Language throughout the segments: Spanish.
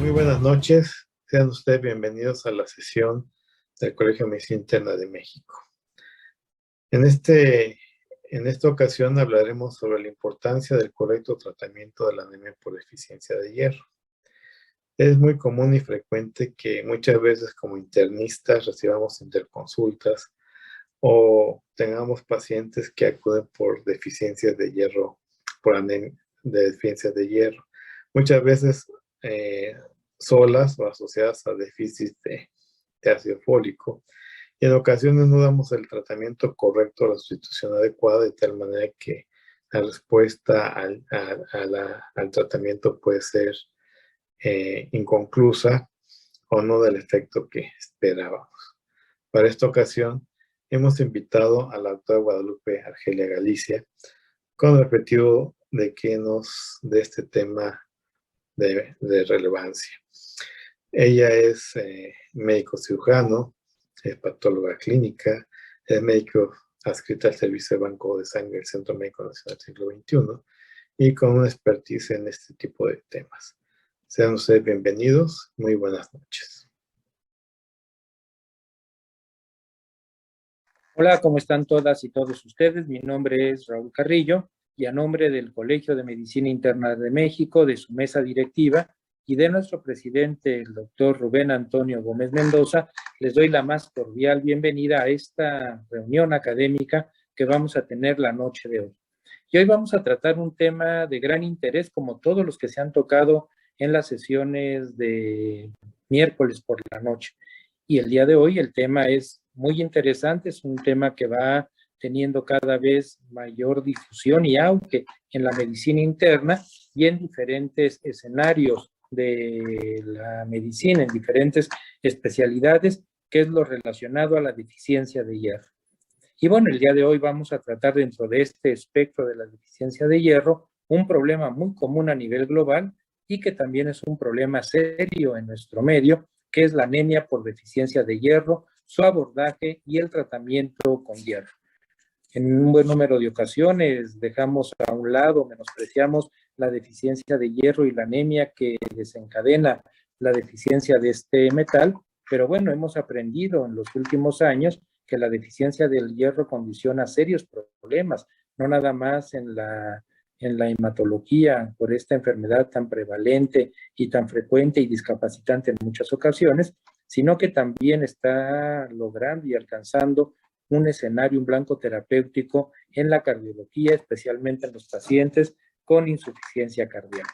Muy buenas noches, sean ustedes bienvenidos a la sesión del Colegio de Medicina Interna de México. En esta ocasión hablaremos sobre la importancia del correcto tratamiento de la anemia por deficiencia de hierro. Es muy común y frecuente que muchas veces como internistas recibamos interconsultas o tengamos pacientes que acuden por deficiencias de hierro, por anemia de deficiencia de hierro. Muchas veces solas o asociadas a déficit de ácido fólico. Y en ocasiones no damos el tratamiento correcto, la sustitución adecuada, de tal manera que la respuesta al tratamiento puede ser inconclusa o no del efecto que esperábamos. Para esta ocasión hemos invitado a la doctora Guadalupe Argelia Galicia con el objetivo de que nos dé este tema de relevancia. Ella es médico cirujano, es patóloga clínica, es médico adscrita al Servicio de Banco de Sangre del Centro Médico Nacional del Siglo XXI y con una expertise en este tipo de temas. Sean ustedes bienvenidos, muy buenas noches. Hola, ¿cómo están todas y todos ustedes? Mi nombre es Raúl Carrillo y a nombre del Colegio de Medicina Interna de México, de su mesa directiva y de nuestro presidente, el doctor Rubén Antonio Gómez Mendoza, les doy la más cordial bienvenida a esta reunión académica que vamos a tener la noche de hoy. Y hoy vamos a tratar un tema de gran interés, como todos los que se han tocado en las sesiones de miércoles por la noche. Y el día de hoy el tema es muy interesante, es un tema que va teniendo cada vez mayor difusión y auge en la medicina interna y en diferentes escenarios de la medicina, en diferentes especialidades, que es lo relacionado a la deficiencia de hierro. Y bueno, el día de hoy vamos a tratar dentro de este espectro de la deficiencia de hierro un problema muy común a nivel global y que también es un problema serio en nuestro medio, que es la anemia por deficiencia de hierro, su abordaje y el tratamiento con hierro. En un buen número de ocasiones dejamos a un lado, menospreciamos la deficiencia de hierro y la anemia que desencadena la deficiencia de este metal, pero bueno, hemos aprendido en los últimos años que la deficiencia del hierro condiciona serios problemas, no nada más en la hematología por esta enfermedad tan prevalente y tan frecuente y discapacitante en muchas ocasiones, sino que también está logrando y alcanzando un escenario, un blanco terapéutico en la cardiología, especialmente en los pacientes con insuficiencia cardíaca.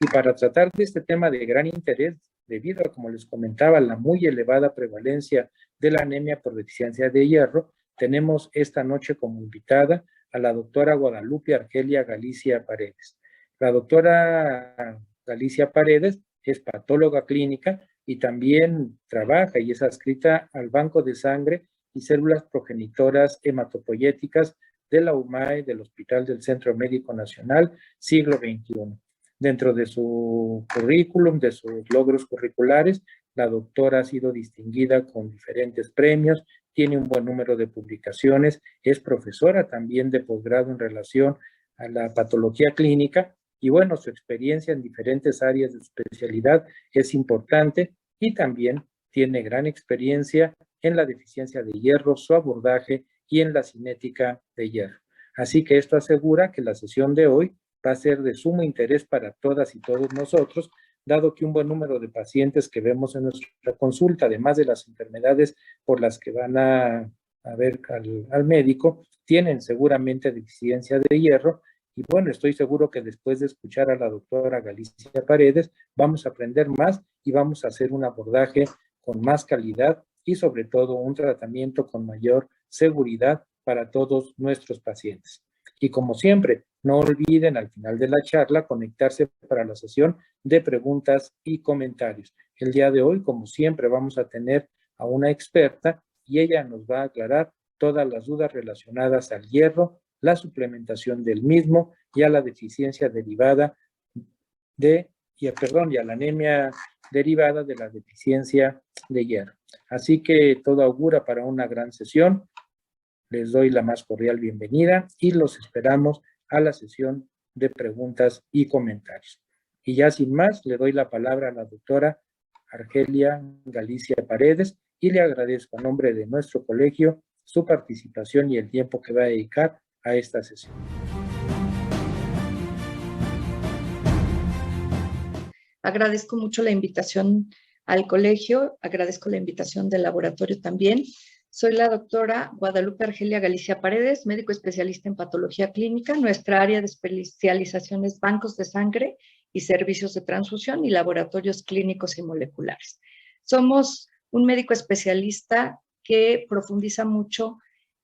Y para tratar de este tema de gran interés, debido a, como les comentaba, la muy elevada prevalencia de la anemia por deficiencia de hierro, tenemos esta noche como invitada a la doctora Guadalupe Argelia Galicia Paredes. La doctora Galicia Paredes es patóloga clínica y también trabaja y es adscrita al Banco de Sangre y Células Progenitoras Hematopoyéticas de la UMAE del Hospital del Centro Médico Nacional Siglo XXI. Dentro de su currículum, de sus logros curriculares, la doctora ha sido distinguida con diferentes premios, tiene un buen número de publicaciones, es profesora también de posgrado en relación a la patología clínica y bueno, su experiencia en diferentes áreas de especialidad es importante y también tiene gran experiencia en la deficiencia de hierro, su abordaje y en la cinética de hierro. Así que esto asegura que la sesión de hoy va a ser de sumo interés para todas y todos nosotros, dado que un buen número de pacientes que vemos en nuestra consulta, además de las enfermedades por las que van a ver al médico, tienen seguramente deficiencia de hierro. Y bueno, estoy seguro que después de escuchar a la doctora Galicia Paredes, vamos a aprender más y vamos a hacer un abordaje con más calidad y sobre todo un tratamiento con mayor seguridad para todos nuestros pacientes. Y como siempre, no olviden al final de la charla conectarse para la sesión de preguntas y comentarios. El día de hoy, como siempre, vamos a tener a una experta y ella nos va a aclarar todas las dudas relacionadas al hierro, la suplementación del mismo y a la deficiencia derivada y a la anemia derivada de la deficiencia de hierro. Así que todo augura para una gran sesión. Les doy la más cordial bienvenida y los esperamos a la sesión de preguntas y comentarios. Y ya sin más, le doy la palabra a la doctora Argelia Galicia Paredes y le agradezco a nombre de nuestro colegio su participación y el tiempo que va a dedicar a esta sesión. Agradezco mucho la invitación al colegio, agradezco la invitación del laboratorio también. Soy la doctora Guadalupe Argelia Galicia Paredes, médico especialista en patología clínica. Nuestra área de especialización es bancos de sangre y servicios de transfusión y laboratorios clínicos y moleculares. Somos un médico especialista que profundiza mucho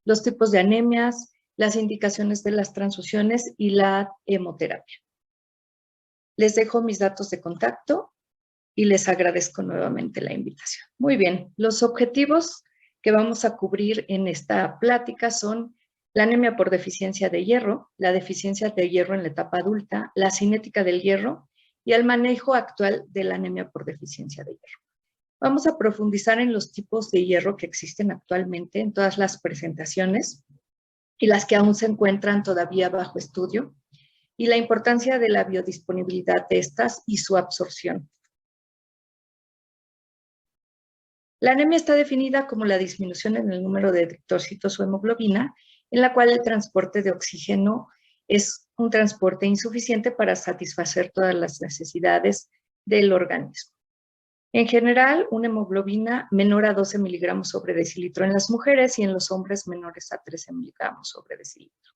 los tipos de anemias, las indicaciones de las transfusiones y la hemoterapia. Les dejo mis datos de contacto y les agradezco nuevamente la invitación. Muy bien, los objetivos que vamos a cubrir en esta plática son la anemia por deficiencia de hierro, la deficiencia de hierro en la etapa adulta, la cinética del hierro y el manejo actual de la anemia por deficiencia de hierro. Vamos a profundizar en los tipos de hierro que existen actualmente en todas las presentaciones y las que aún se encuentran todavía bajo estudio, y la importancia de la biodisponibilidad de estas y su absorción. La anemia está definida como la disminución en el número de eritrocitos o hemoglobina, en la cual el transporte de oxígeno es un transporte insuficiente para satisfacer todas las necesidades del organismo. En general, una hemoglobina menor a 12 miligramos sobre decilitro en las mujeres y en los hombres menores a 13 miligramos sobre decilitro.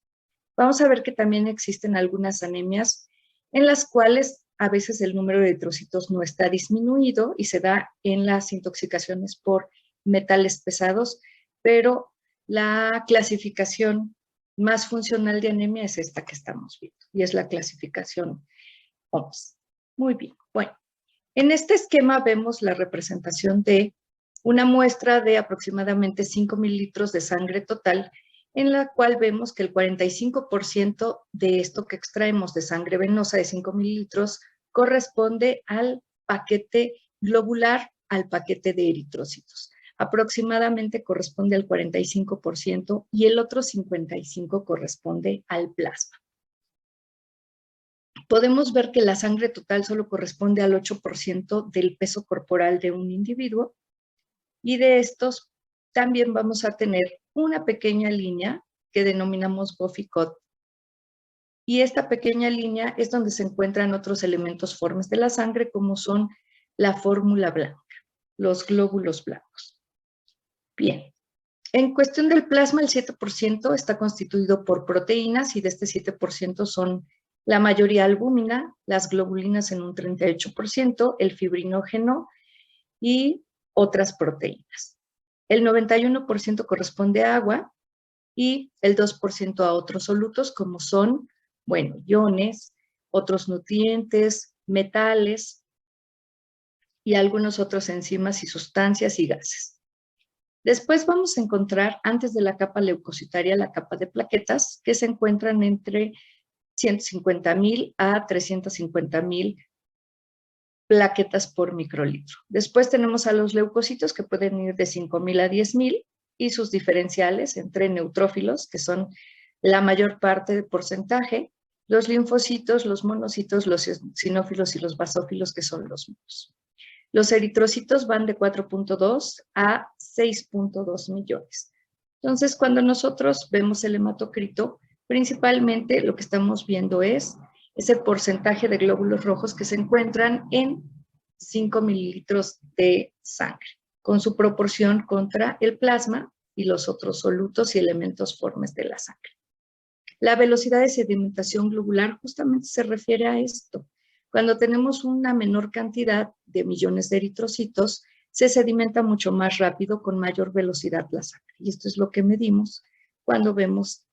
Vamos a ver que también existen algunas anemias en las cuales a veces el número de eritrocitos no está disminuido y se da en las intoxicaciones por metales pesados, pero la clasificación más funcional de anemia es esta que estamos viendo, y es la clasificación OMS. Muy bien, bueno, en este esquema vemos la representación de una muestra de aproximadamente 5 mililitros de sangre total, en la cual vemos que el 45% de esto que extraemos de sangre venosa de 5 mililitros corresponde al paquete globular, al paquete de eritrocitos. Aproximadamente corresponde al 45% y el otro 55% corresponde al plasma. Podemos ver que la sangre total solo corresponde al 8% del peso corporal de un individuo, y de estos también vamos a tener una pequeña línea que denominamos Buffy-Cott. Y esta pequeña línea es donde se encuentran otros elementos formes de la sangre, como son la fórmula blanca, los glóbulos blancos. Bien, en cuestión del plasma, el 7% está constituido por proteínas, y de este 7% son la mayoría albúmina, las globulinas en un 38%, el fibrinógeno y otras proteínas. El 91% corresponde a agua y el 2% a otros solutos, como son, bueno, iones, otros nutrientes, metales y algunos otros enzimas y sustancias y gases. Después vamos a encontrar, antes de la capa leucocitaria, la capa de plaquetas, que se encuentran entre 150,000 a 350,000 plaquetas por microlitro. Después tenemos a los leucocitos, que pueden ir de 5,000 a 10,000, y sus diferenciales entre neutrófilos, que son la mayor parte de porcentaje, los linfocitos, los monocitos, los eosinófilos y los basófilos, que son los menos. Los eritrocitos van de 4.2 a 6.2 millones. Entonces, cuando nosotros vemos el hematocrito, principalmente lo que estamos viendo es el porcentaje de glóbulos rojos que se encuentran en 5 mililitros de sangre, con su proporción contra el plasma y los otros solutos y elementos formes de la sangre. La velocidad de sedimentación globular justamente se refiere a esto. Cuando tenemos una menor cantidad de millones de eritrocitos, se sedimenta mucho más rápido, con mayor velocidad la sangre. Y esto es lo que medimos cuando vemos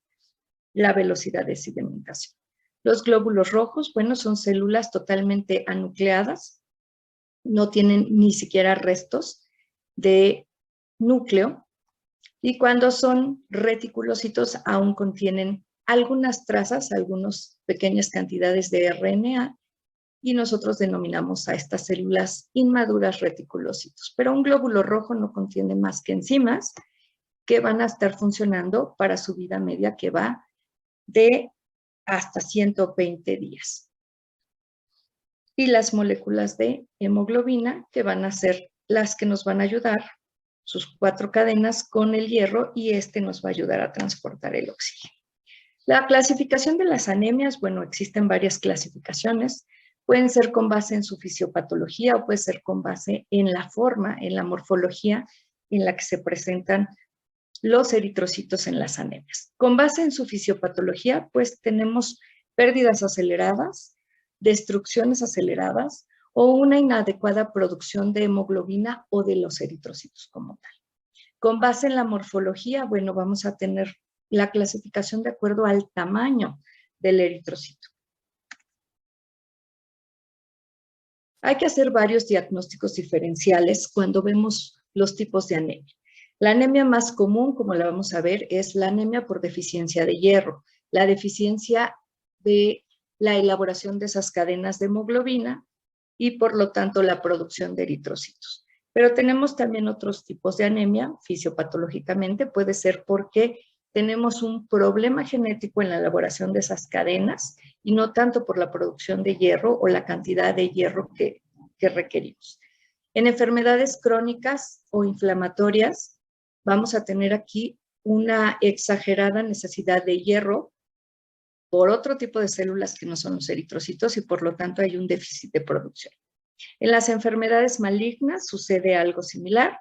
la velocidad de sedimentación. Los glóbulos rojos, bueno, son células totalmente anucleadas, no tienen ni siquiera restos de núcleo, y cuando son reticulocitos aún contienen algunas trazas, algunas pequeñas cantidades de RNA, y nosotros denominamos a estas células inmaduras reticulocitos. Pero un glóbulo rojo no contiene más que enzimas que van a estar funcionando para su vida media, que va de hasta 120 días. y las moléculas de hemoglobina, que van a ser las que nos van a ayudar, sus 4 cadenas con el hierro, y este nos va a ayudar a transportar el oxígeno. La clasificación de las anemias, bueno, existen varias clasificaciones. Pueden ser con base en su fisiopatología o puede ser con base en la forma, en la morfología en la que se presentan los eritrocitos en las anemias. Con base en su fisiopatología, pues tenemos pérdidas aceleradas, destrucciones aceleradas o una inadecuada producción de hemoglobina o de los eritrocitos como tal. Con base en la morfología, bueno, vamos a tener la clasificación de acuerdo al tamaño del eritrocito. Hay que hacer varios diagnósticos diferenciales cuando vemos los tipos de anemia. La anemia más común, como la vamos a ver, es la anemia por deficiencia de hierro, la deficiencia de la elaboración de esas cadenas de hemoglobina y por lo tanto la producción de eritrocitos. Pero tenemos también otros tipos de anemia, fisiopatológicamente, puede ser porque tenemos un problema genético en la elaboración de esas cadenas y no tanto por la producción de hierro o la cantidad de hierro que requerimos. En enfermedades crónicas o inflamatorias, vamos a tener aquí una exagerada necesidad de hierro por otro tipo de células que no son los eritrocitos y por lo tanto hay un déficit de producción. En las enfermedades malignas sucede algo similar.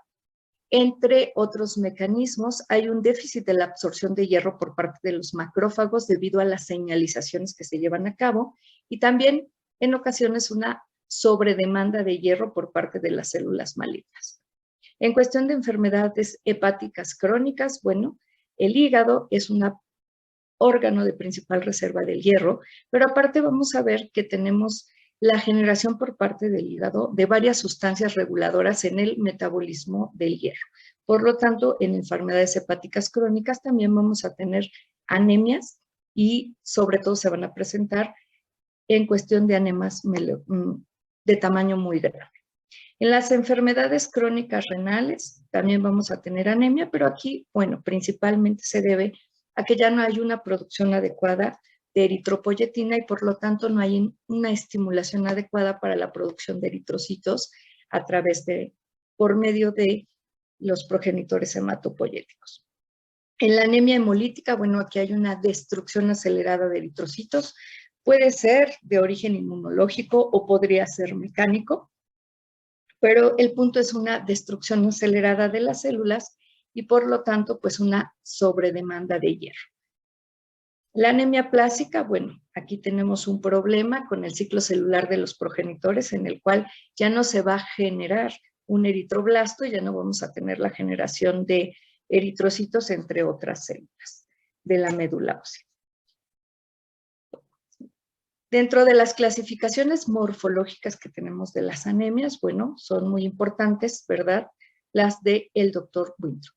Entre otros mecanismos, hay un déficit de la absorción de hierro por parte de los macrófagos debido a las señalizaciones que se llevan a cabo y también en ocasiones una sobredemanda de hierro por parte de las células malignas. En cuestión de enfermedades hepáticas crónicas, bueno, el hígado es un órgano de principal reserva del hierro, pero aparte vamos a ver que tenemos la generación por parte del hígado de varias sustancias reguladoras en el metabolismo del hierro. Por lo tanto, en enfermedades hepáticas crónicas también vamos a tener anemias y sobre todo se van a presentar en cuestión de anemias de tamaño muy grave. En las enfermedades crónicas renales también vamos a tener anemia, pero aquí, bueno, principalmente se debe a que ya no hay una producción adecuada de eritropoyetina y por lo tanto no hay una estimulación adecuada para la producción de eritrocitos por medio de los progenitores hematopoyéticos. En la anemia hemolítica, bueno, aquí hay una destrucción acelerada de eritrocitos. Puede ser de origen inmunológico o podría ser mecánico, pero el punto es una destrucción acelerada de las células y por lo tanto, pues una sobredemanda de hierro. La anemia plásica, bueno, aquí tenemos un problema con el ciclo celular de los progenitores en el cual ya no se va a generar un eritroblasto, ya no vamos a tener la generación de eritrocitos entre otras células de la médula ósea. Dentro de las clasificaciones morfológicas que tenemos de las anemias, bueno, son muy importantes, ¿verdad? Las del doctor Winthrop.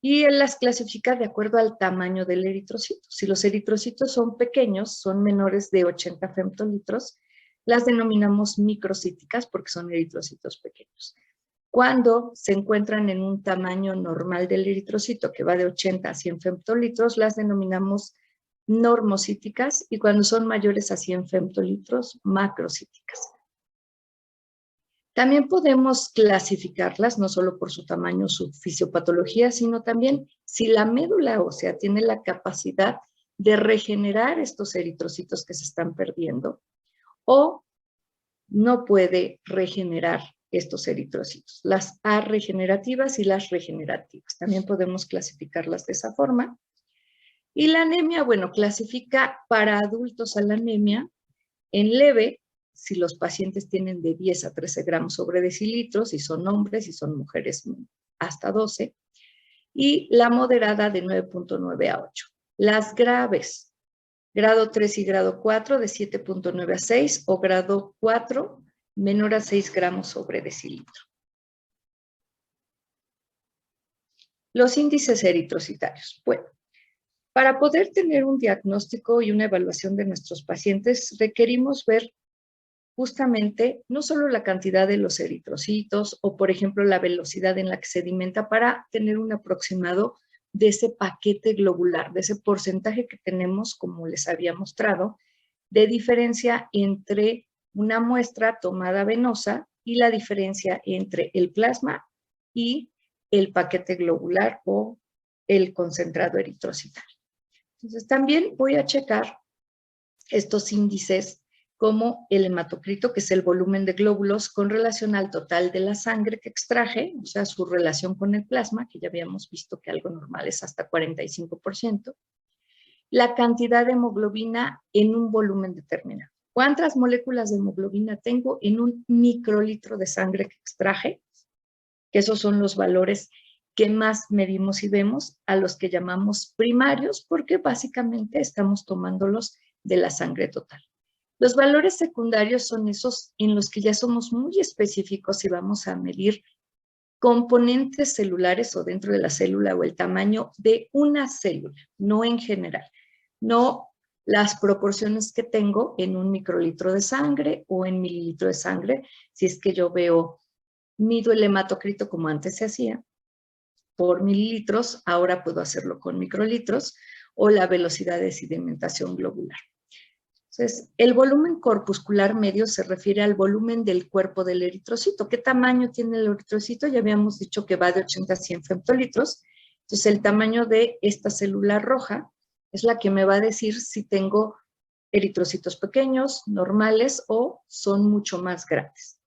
Y él las clasifica de acuerdo al tamaño del eritrocito. Si los eritrocitos son pequeños, son menores de 80 femtolitros, las denominamos microcíticas porque son eritrocitos pequeños. Cuando se encuentran en un tamaño normal del eritrocito, que va de 80 a 100 femtolitros, las denominamos normocíticas y cuando son mayores a 100 femtolitros, macrocíticas. También podemos clasificarlas no solo por su tamaño, su fisiopatología, sino también si la médula ósea tiene la capacidad de regenerar estos eritrocitos que se están perdiendo o no puede regenerar estos eritrocitos. Las arregenerativas y las regenerativas. También podemos clasificarlas de esa forma. Y la anemia, bueno, clasifica para adultos a la anemia en leve, si los pacientes tienen de 10 a 13 gramos sobre decilitros, si son hombres y son mujeres hasta 12, y la moderada de 9.9 a 8. Las graves, grado 3 y grado 4 de 7.9 a 6 o grado 4 menor a 6 gramos sobre decilitro. Los índices eritrocitarios. Bueno, para poder tener un diagnóstico y una evaluación de nuestros pacientes, requerimos ver justamente no solo la cantidad de los eritrocitos o, por ejemplo, la velocidad en la que sedimenta para tener un aproximado de ese paquete globular, de ese porcentaje que tenemos, como les había mostrado, de diferencia entre una muestra tomada venosa y la diferencia entre el plasma y el paquete globular o el concentrado eritrocitario. Entonces, también voy a checar estos índices como el hematocrito, que es el volumen de glóbulos con relación al total de la sangre que extraje, o sea, su relación con el plasma, que ya habíamos visto que algo normal es hasta 45%, la cantidad de hemoglobina en un volumen determinado. ¿Cuántas moléculas de hemoglobina tengo en un microlitro de sangre que extraje? Que esos son los valores que más medimos y vemos, a los que llamamos primarios, porque básicamente estamos tomándolos de la sangre total. Los valores secundarios son esos en los que ya somos muy específicos y vamos a medir componentes celulares o dentro de la célula o el tamaño de una célula, no en general, no las proporciones que tengo en un microlitro de sangre o en mililitro de sangre, si es que yo mido el hematocrito como antes se hacía, por mililitros, ahora puedo hacerlo con microlitros, o la velocidad de sedimentación globular. Entonces, el volumen corpuscular medio se refiere al volumen del cuerpo del eritrocito. ¿Qué tamaño tiene el eritrocito? Ya habíamos dicho que va de 80 a 100 femtolitros. Entonces, el tamaño de esta célula roja es la que me va a decir si tengo eritrocitos pequeños, normales o son mucho más grandes.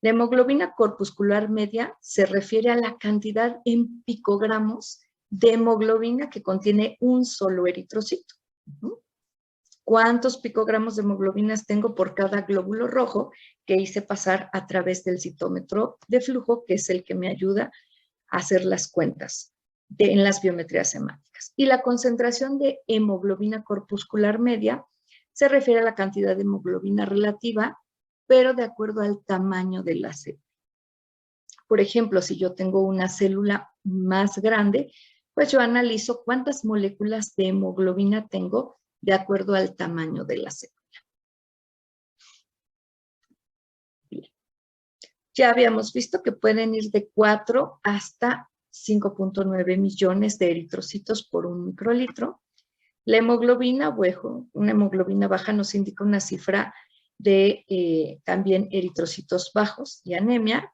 La hemoglobina corpuscular media se refiere a la cantidad en picogramos de hemoglobina que contiene un solo eritrocito. ¿Cuántos picogramos de hemoglobinas tengo por cada glóbulo rojo que hice pasar a través del citómetro de flujo, que es el que me ayuda a hacer las cuentas en las biometrías hemáticas? Y la concentración de hemoglobina corpuscular media se refiere a la cantidad de hemoglobina relativa, pero de acuerdo al tamaño de la célula. Por ejemplo, si yo tengo una célula más grande, pues yo analizo cuántas moléculas de hemoglobina tengo de acuerdo al tamaño de la célula. Bien. Ya habíamos visto que pueden ir de 4 hasta 5.9 millones de eritrocitos por un microlitro. La hemoglobina, bueno, una hemoglobina baja nos indica una cifra de también eritrocitos bajos y anemia.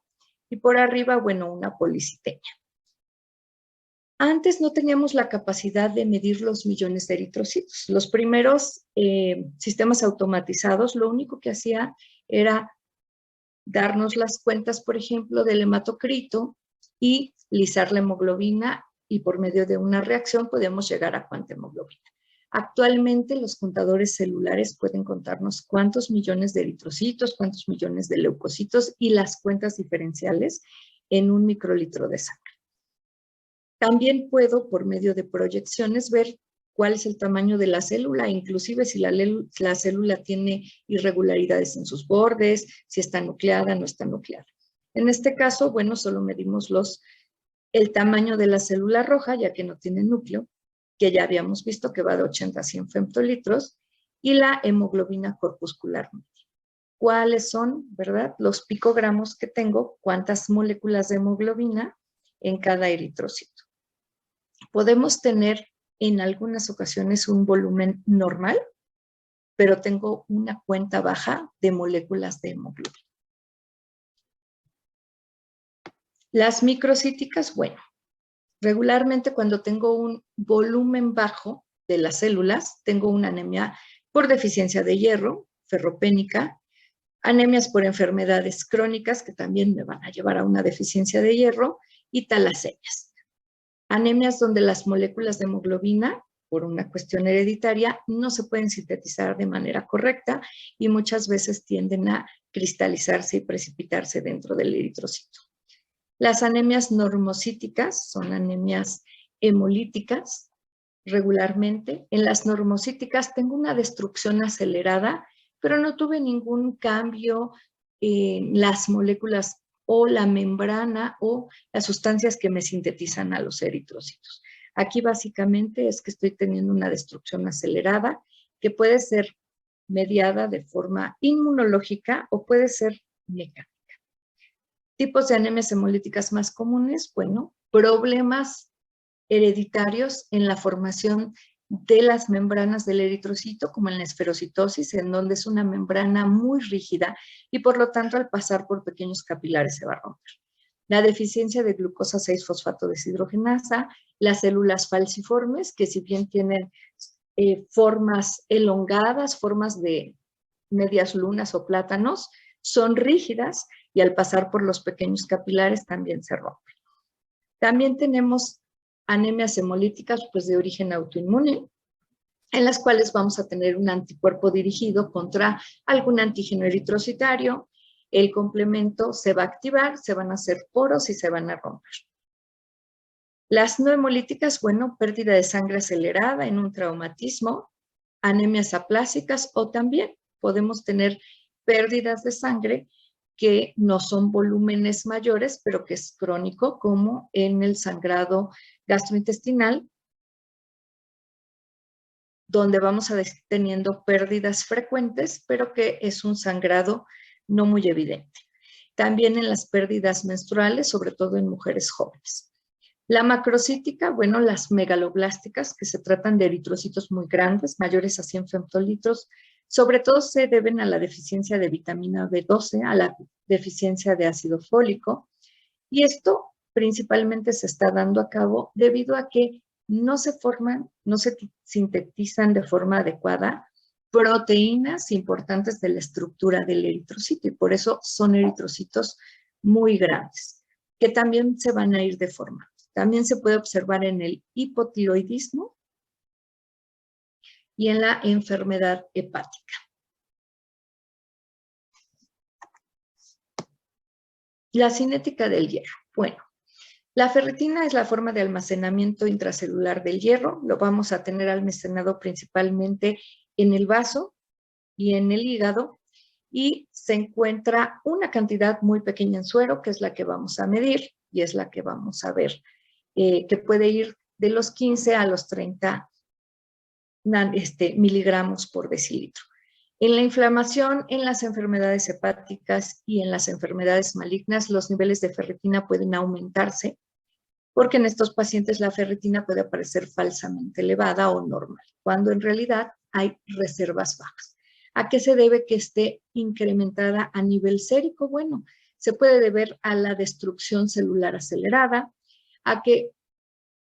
Y por arriba, bueno, una policitemia. Antes no teníamos la capacidad de medir los millones de eritrocitos. Los primeros sistemas automatizados lo único que hacía era darnos las cuentas, por ejemplo, del hematocrito y lisar la hemoglobina, y por medio de una reacción podíamos llegar a cuánta hemoglobina. Actualmente los contadores celulares pueden contarnos cuántos millones de eritrocitos, cuántos millones de leucocitos y las cuentas diferenciales en un microlitro de sangre. También puedo, por medio de proyecciones, ver cuál es el tamaño de la célula, inclusive si la célula tiene irregularidades en sus bordes, si está nucleada, no está nucleada. En este caso, bueno, solo medimos el tamaño de la célula roja, ya que no tiene núcleo, que ya habíamos visto que va de 80 a 100 femtolitros, y la hemoglobina corpuscular media. ¿Cuáles son, verdad, los picogramos que tengo? ¿Cuántas moléculas de hemoglobina en cada eritrocito? Podemos tener en algunas ocasiones un volumen normal, pero tengo una cuenta baja de moléculas de hemoglobina. Las microcíticas, bueno, regularmente cuando tengo un volumen bajo de las células, tengo una anemia por deficiencia de hierro, ferropénica, anemias por enfermedades crónicas que también me van a llevar a una deficiencia de hierro, y talasemias. Anemias donde las moléculas de hemoglobina, por una cuestión hereditaria, no se pueden sintetizar de manera correcta y muchas veces tienden a cristalizarse y precipitarse dentro del eritrocito. Las anemias normocíticas son anemias hemolíticas regularmente. En las normocíticas tengo una destrucción acelerada, pero no tuve ningún cambio en las moléculas o la membrana o las sustancias que me sintetizan a los eritrocitos. Aquí básicamente es que estoy teniendo una destrucción acelerada que puede ser mediada de forma inmunológica o puede ser mecánica. Tipos de anemias hemolíticas más comunes, bueno, problemas hereditarios en la formación de las membranas del eritrocito, como en la esferocitosis, en donde es una membrana muy rígida y por lo tanto al pasar por pequeños capilares se va a romper. La deficiencia de glucosa 6-fosfato deshidrogenasa, las células falciformes, que si bien tienen formas elongadas, formas de medias lunas o plátanos, son rígidas y al pasar por los pequeños capilares también se rompen. También tenemos anemias hemolíticas pues de origen autoinmune, en las cuales vamos a tener un anticuerpo dirigido contra algún antígeno eritrocitario. El complemento se va a activar, se van a hacer poros y se van a romper. Las no hemolíticas, bueno, pérdida de sangre acelerada en un traumatismo, anemias aplásicas o también podemos tener pérdidas de sangre que no son volúmenes mayores, pero que es crónico, como en el sangrado gastrointestinal, donde vamos a teniendo pérdidas frecuentes, pero que es un sangrado no muy evidente. También en las pérdidas menstruales, sobre todo en mujeres jóvenes. La macrocítica, bueno, las megaloblásticas, que se tratan de eritrocitos muy grandes, mayores a 100 femtolitros, sobre todo se deben a la deficiencia de vitamina B12, a la deficiencia de ácido fólico, y esto principalmente se está dando a cabo debido a que no se forman, no se sintetizan de forma adecuada proteínas importantes de la estructura del eritrocito, y por eso son eritrocitos muy grandes, que también se van a ir deformando. También se puede observar en el hipotiroidismo y en la enfermedad hepática. La cinética del hierro. Bueno, la ferritina es la forma de almacenamiento intracelular del hierro. Lo vamos a tener almacenado principalmente en el vaso y en el hígado, y se encuentra una cantidad muy pequeña en suero, que es la que vamos a medir y es la que vamos a ver, que puede ir de los 15 a los 30 miligramos por decilitro. En la inflamación, en las enfermedades hepáticas y en las enfermedades malignas, los niveles de ferritina pueden aumentarse, porque en estos pacientes la ferritina puede aparecer falsamente elevada o normal, cuando en realidad hay reservas bajas. ¿A qué se debe que esté incrementada a nivel sérico? Bueno, se puede deber a la destrucción celular acelerada, a que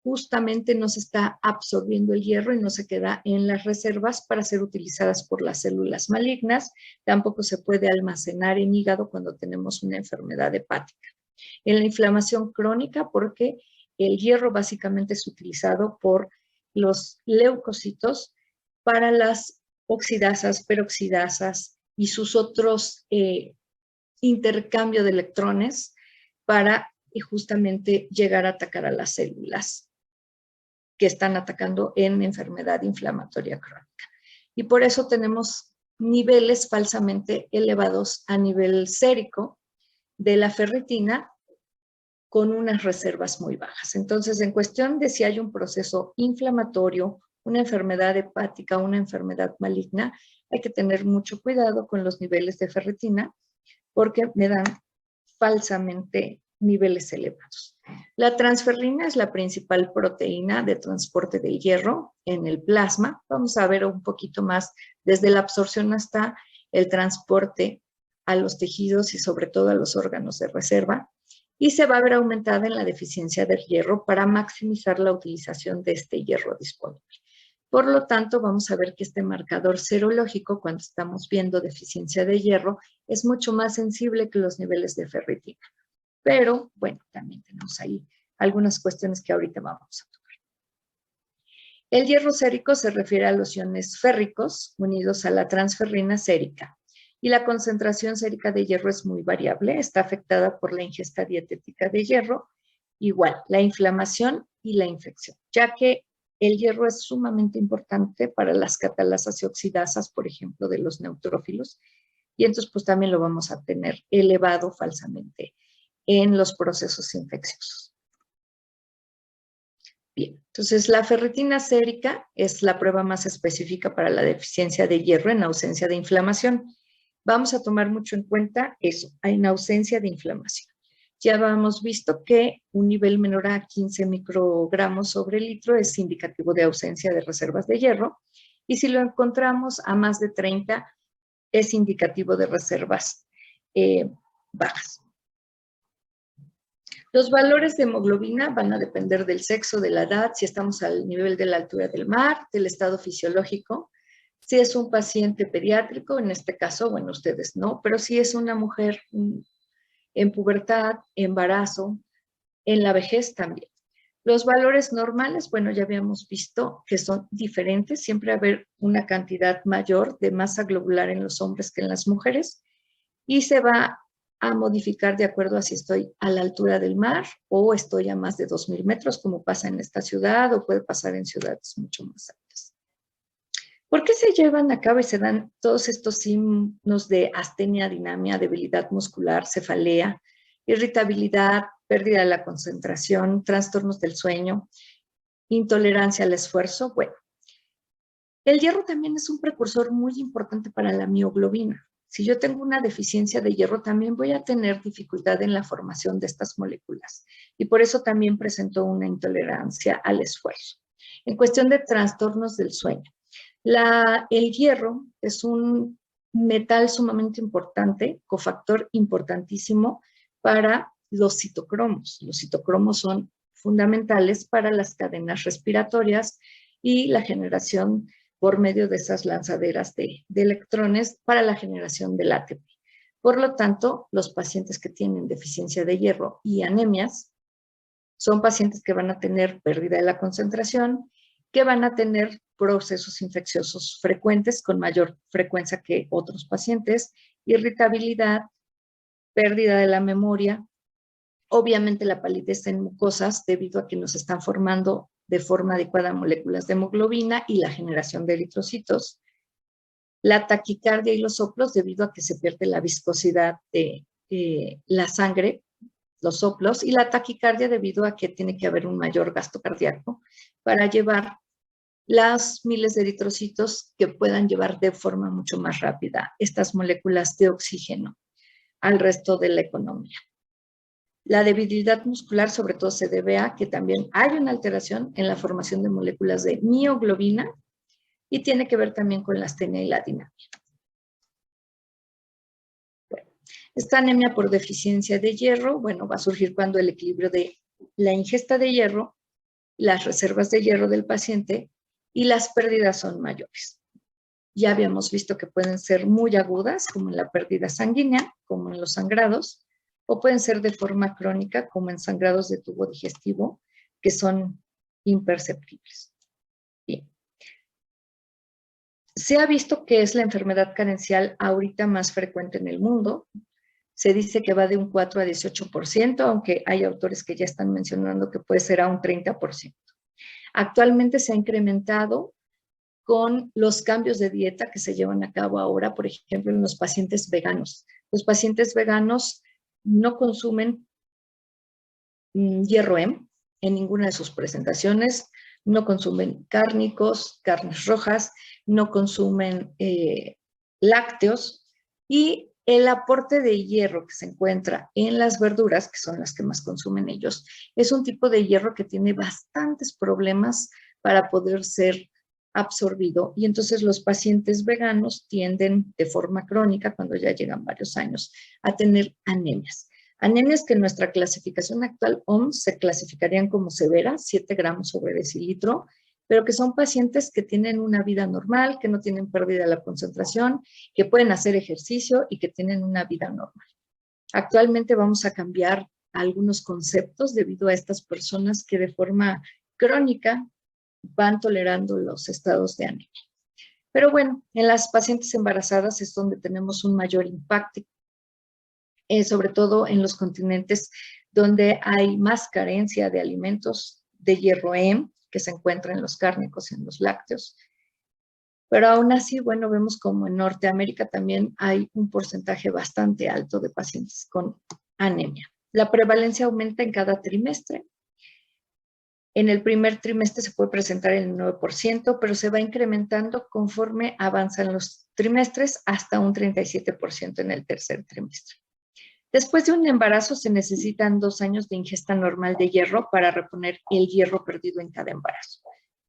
justamente no se está absorbiendo el hierro y no se queda en las reservas para ser utilizadas por las células malignas. Tampoco se puede almacenar en hígado cuando tenemos una enfermedad hepática. En la inflamación crónica, porque el hierro básicamente es utilizado por los leucocitos para las oxidasas, peroxidasas y sus otros intercambio de electrones para justamente llegar a atacar a las células que están atacando en enfermedad inflamatoria crónica. Y por eso tenemos niveles falsamente elevados a nivel sérico de la ferritina con unas reservas muy bajas. Entonces, en cuestión de si hay un proceso inflamatorio, una enfermedad hepática, una enfermedad maligna, hay que tener mucho cuidado con los niveles de ferritina porque me dan falsamente niveles elevados. La transferrina es la principal proteína de transporte del hierro en el plasma. Vamos a ver un poquito más desde la absorción hasta el transporte a los tejidos y sobre todo a los órganos de reserva. Y se va a ver aumentada en la deficiencia del hierro para maximizar la utilización de este hierro disponible. Por lo tanto, vamos a ver que este marcador serológico, cuando estamos viendo deficiencia de hierro, es mucho más sensible que los niveles de ferritina. Pero, bueno, también tenemos ahí algunas cuestiones que ahorita vamos a tocar. El hierro sérico se refiere a los iones férricos unidos a la transferrina sérica. Y la concentración sérica de hierro es muy variable, está afectada por la ingesta dietética de hierro, igual, la inflamación y la infección, ya que el hierro es sumamente importante para las catalasas y oxidasas, por ejemplo, de los neutrófilos, y entonces pues también lo vamos a tener elevado falsamente en los procesos infecciosos. Bien, entonces la ferritina sérica es la prueba más específica para la deficiencia de hierro en ausencia de inflamación. Vamos a tomar mucho en cuenta eso, en ausencia de inflamación. ya hemos visto que un nivel menor a 15 microgramos sobre litro es indicativo de ausencia de reservas de hierro, y si lo encontramos a más de 30 es indicativo de reservas bajas. Los valores de hemoglobina van a depender del sexo, de la edad, si estamos al nivel de la altura del mar, del estado fisiológico. Si es un paciente pediátrico, en este caso, bueno, ustedes no, pero si es una mujer en pubertad, embarazo, en la vejez también. Los valores normales, bueno, ya habíamos visto que son diferentes, siempre va a haber una cantidad mayor de masa globular en los hombres que en las mujeres, y se va a modificar de acuerdo a si estoy a la altura del mar o estoy a más de 2,000 metros, como pasa en esta ciudad o puede pasar en ciudades mucho más altas. ¿Por qué se llevan a cabo y se dan todos estos signos de astenia, dinamia, debilidad muscular, cefalea, irritabilidad, pérdida de la concentración, trastornos del sueño, intolerancia al esfuerzo? Bueno, el hierro también es un precursor muy importante para la mioglobina. Si yo tengo una deficiencia de hierro, también voy a tener dificultad en la formación de estas moléculas. Y por eso también presento una intolerancia al esfuerzo. En cuestión de trastornos del sueño, el hierro es un metal sumamente importante, cofactor importantísimo para los citocromos. Los citocromos son fundamentales para las cadenas respiratorias y la generación por medio de esas lanzaderas de electrones para la generación del ATP. Por lo tanto, los pacientes que tienen deficiencia de hierro y anemias son pacientes que van a tener pérdida de la concentración, que van a tener procesos infecciosos frecuentes con mayor frecuencia que otros pacientes, irritabilidad, pérdida de la memoria, obviamente la palidez en mucosas debido a que nos están formando de forma adecuada moléculas de hemoglobina y la generación de eritrocitos, la taquicardia y los soplos debido a que se pierde la viscosidad de la sangre, los soplos, y la taquicardia debido a que tiene que haber un mayor gasto cardíaco para llevar las miles de eritrocitos que puedan llevar de forma mucho más rápida estas moléculas de oxígeno al resto de la economía. La debilidad muscular sobre todo se debe a que también hay una alteración en la formación de moléculas de mioglobina y tiene que ver también con la astenia y la dinamia. Bueno, esta anemia por deficiencia de hierro, bueno, va a surgir cuando el equilibrio de la ingesta de hierro, las reservas de hierro del paciente y las pérdidas son mayores. Ya habíamos visto que pueden ser muy agudas, como en la pérdida sanguínea, como en los sangrados, o pueden ser de forma crónica, como en sangrados de tubo digestivo, que son imperceptibles. Bien. Se ha visto que es la enfermedad carencial ahorita más frecuente en el mundo. Se dice que va de un 4 a 18%, aunque hay autores que ya están mencionando que puede ser a un 30%. Actualmente se ha incrementado con los cambios de dieta que se llevan a cabo ahora, por ejemplo, en los pacientes veganos. Los pacientes veganos no consumen hierro en ninguna de sus presentaciones, no consumen cárnicos, carnes rojas, no consumen lácteos, y el aporte de hierro que se encuentra en las verduras, que son las que más consumen ellos, es un tipo de hierro que tiene bastantes problemas para poder ser absorbido, y entonces los pacientes veganos tienden de forma crónica, cuando ya llegan varios años, a tener anemias. Anemias que en nuestra clasificación actual OMS se clasificarían como severas, 7 gramos sobre decilitro, pero que son pacientes que tienen una vida normal, que no tienen pérdida de la concentración, que pueden hacer ejercicio y que tienen una vida normal. Actualmente vamos a cambiar algunos conceptos debido a estas personas que de forma crónica van tolerando los estados de anemia. Pero bueno, en las pacientes embarazadas es donde tenemos un mayor impacto, sobre todo en los continentes donde hay más carencia de alimentos de hierro EM, que se encuentra en los cárnicos y en los lácteos. Pero aún así, bueno, vemos como en Norteamérica también hay un porcentaje bastante alto de pacientes con anemia. La prevalencia aumenta en cada trimestre. En el primer trimestre se puede presentar el 9%, pero se va incrementando conforme avanzan los trimestres hasta un 37% en el tercer trimestre. Después de un embarazo se necesitan 2 años de ingesta normal de hierro para reponer el hierro perdido en cada embarazo.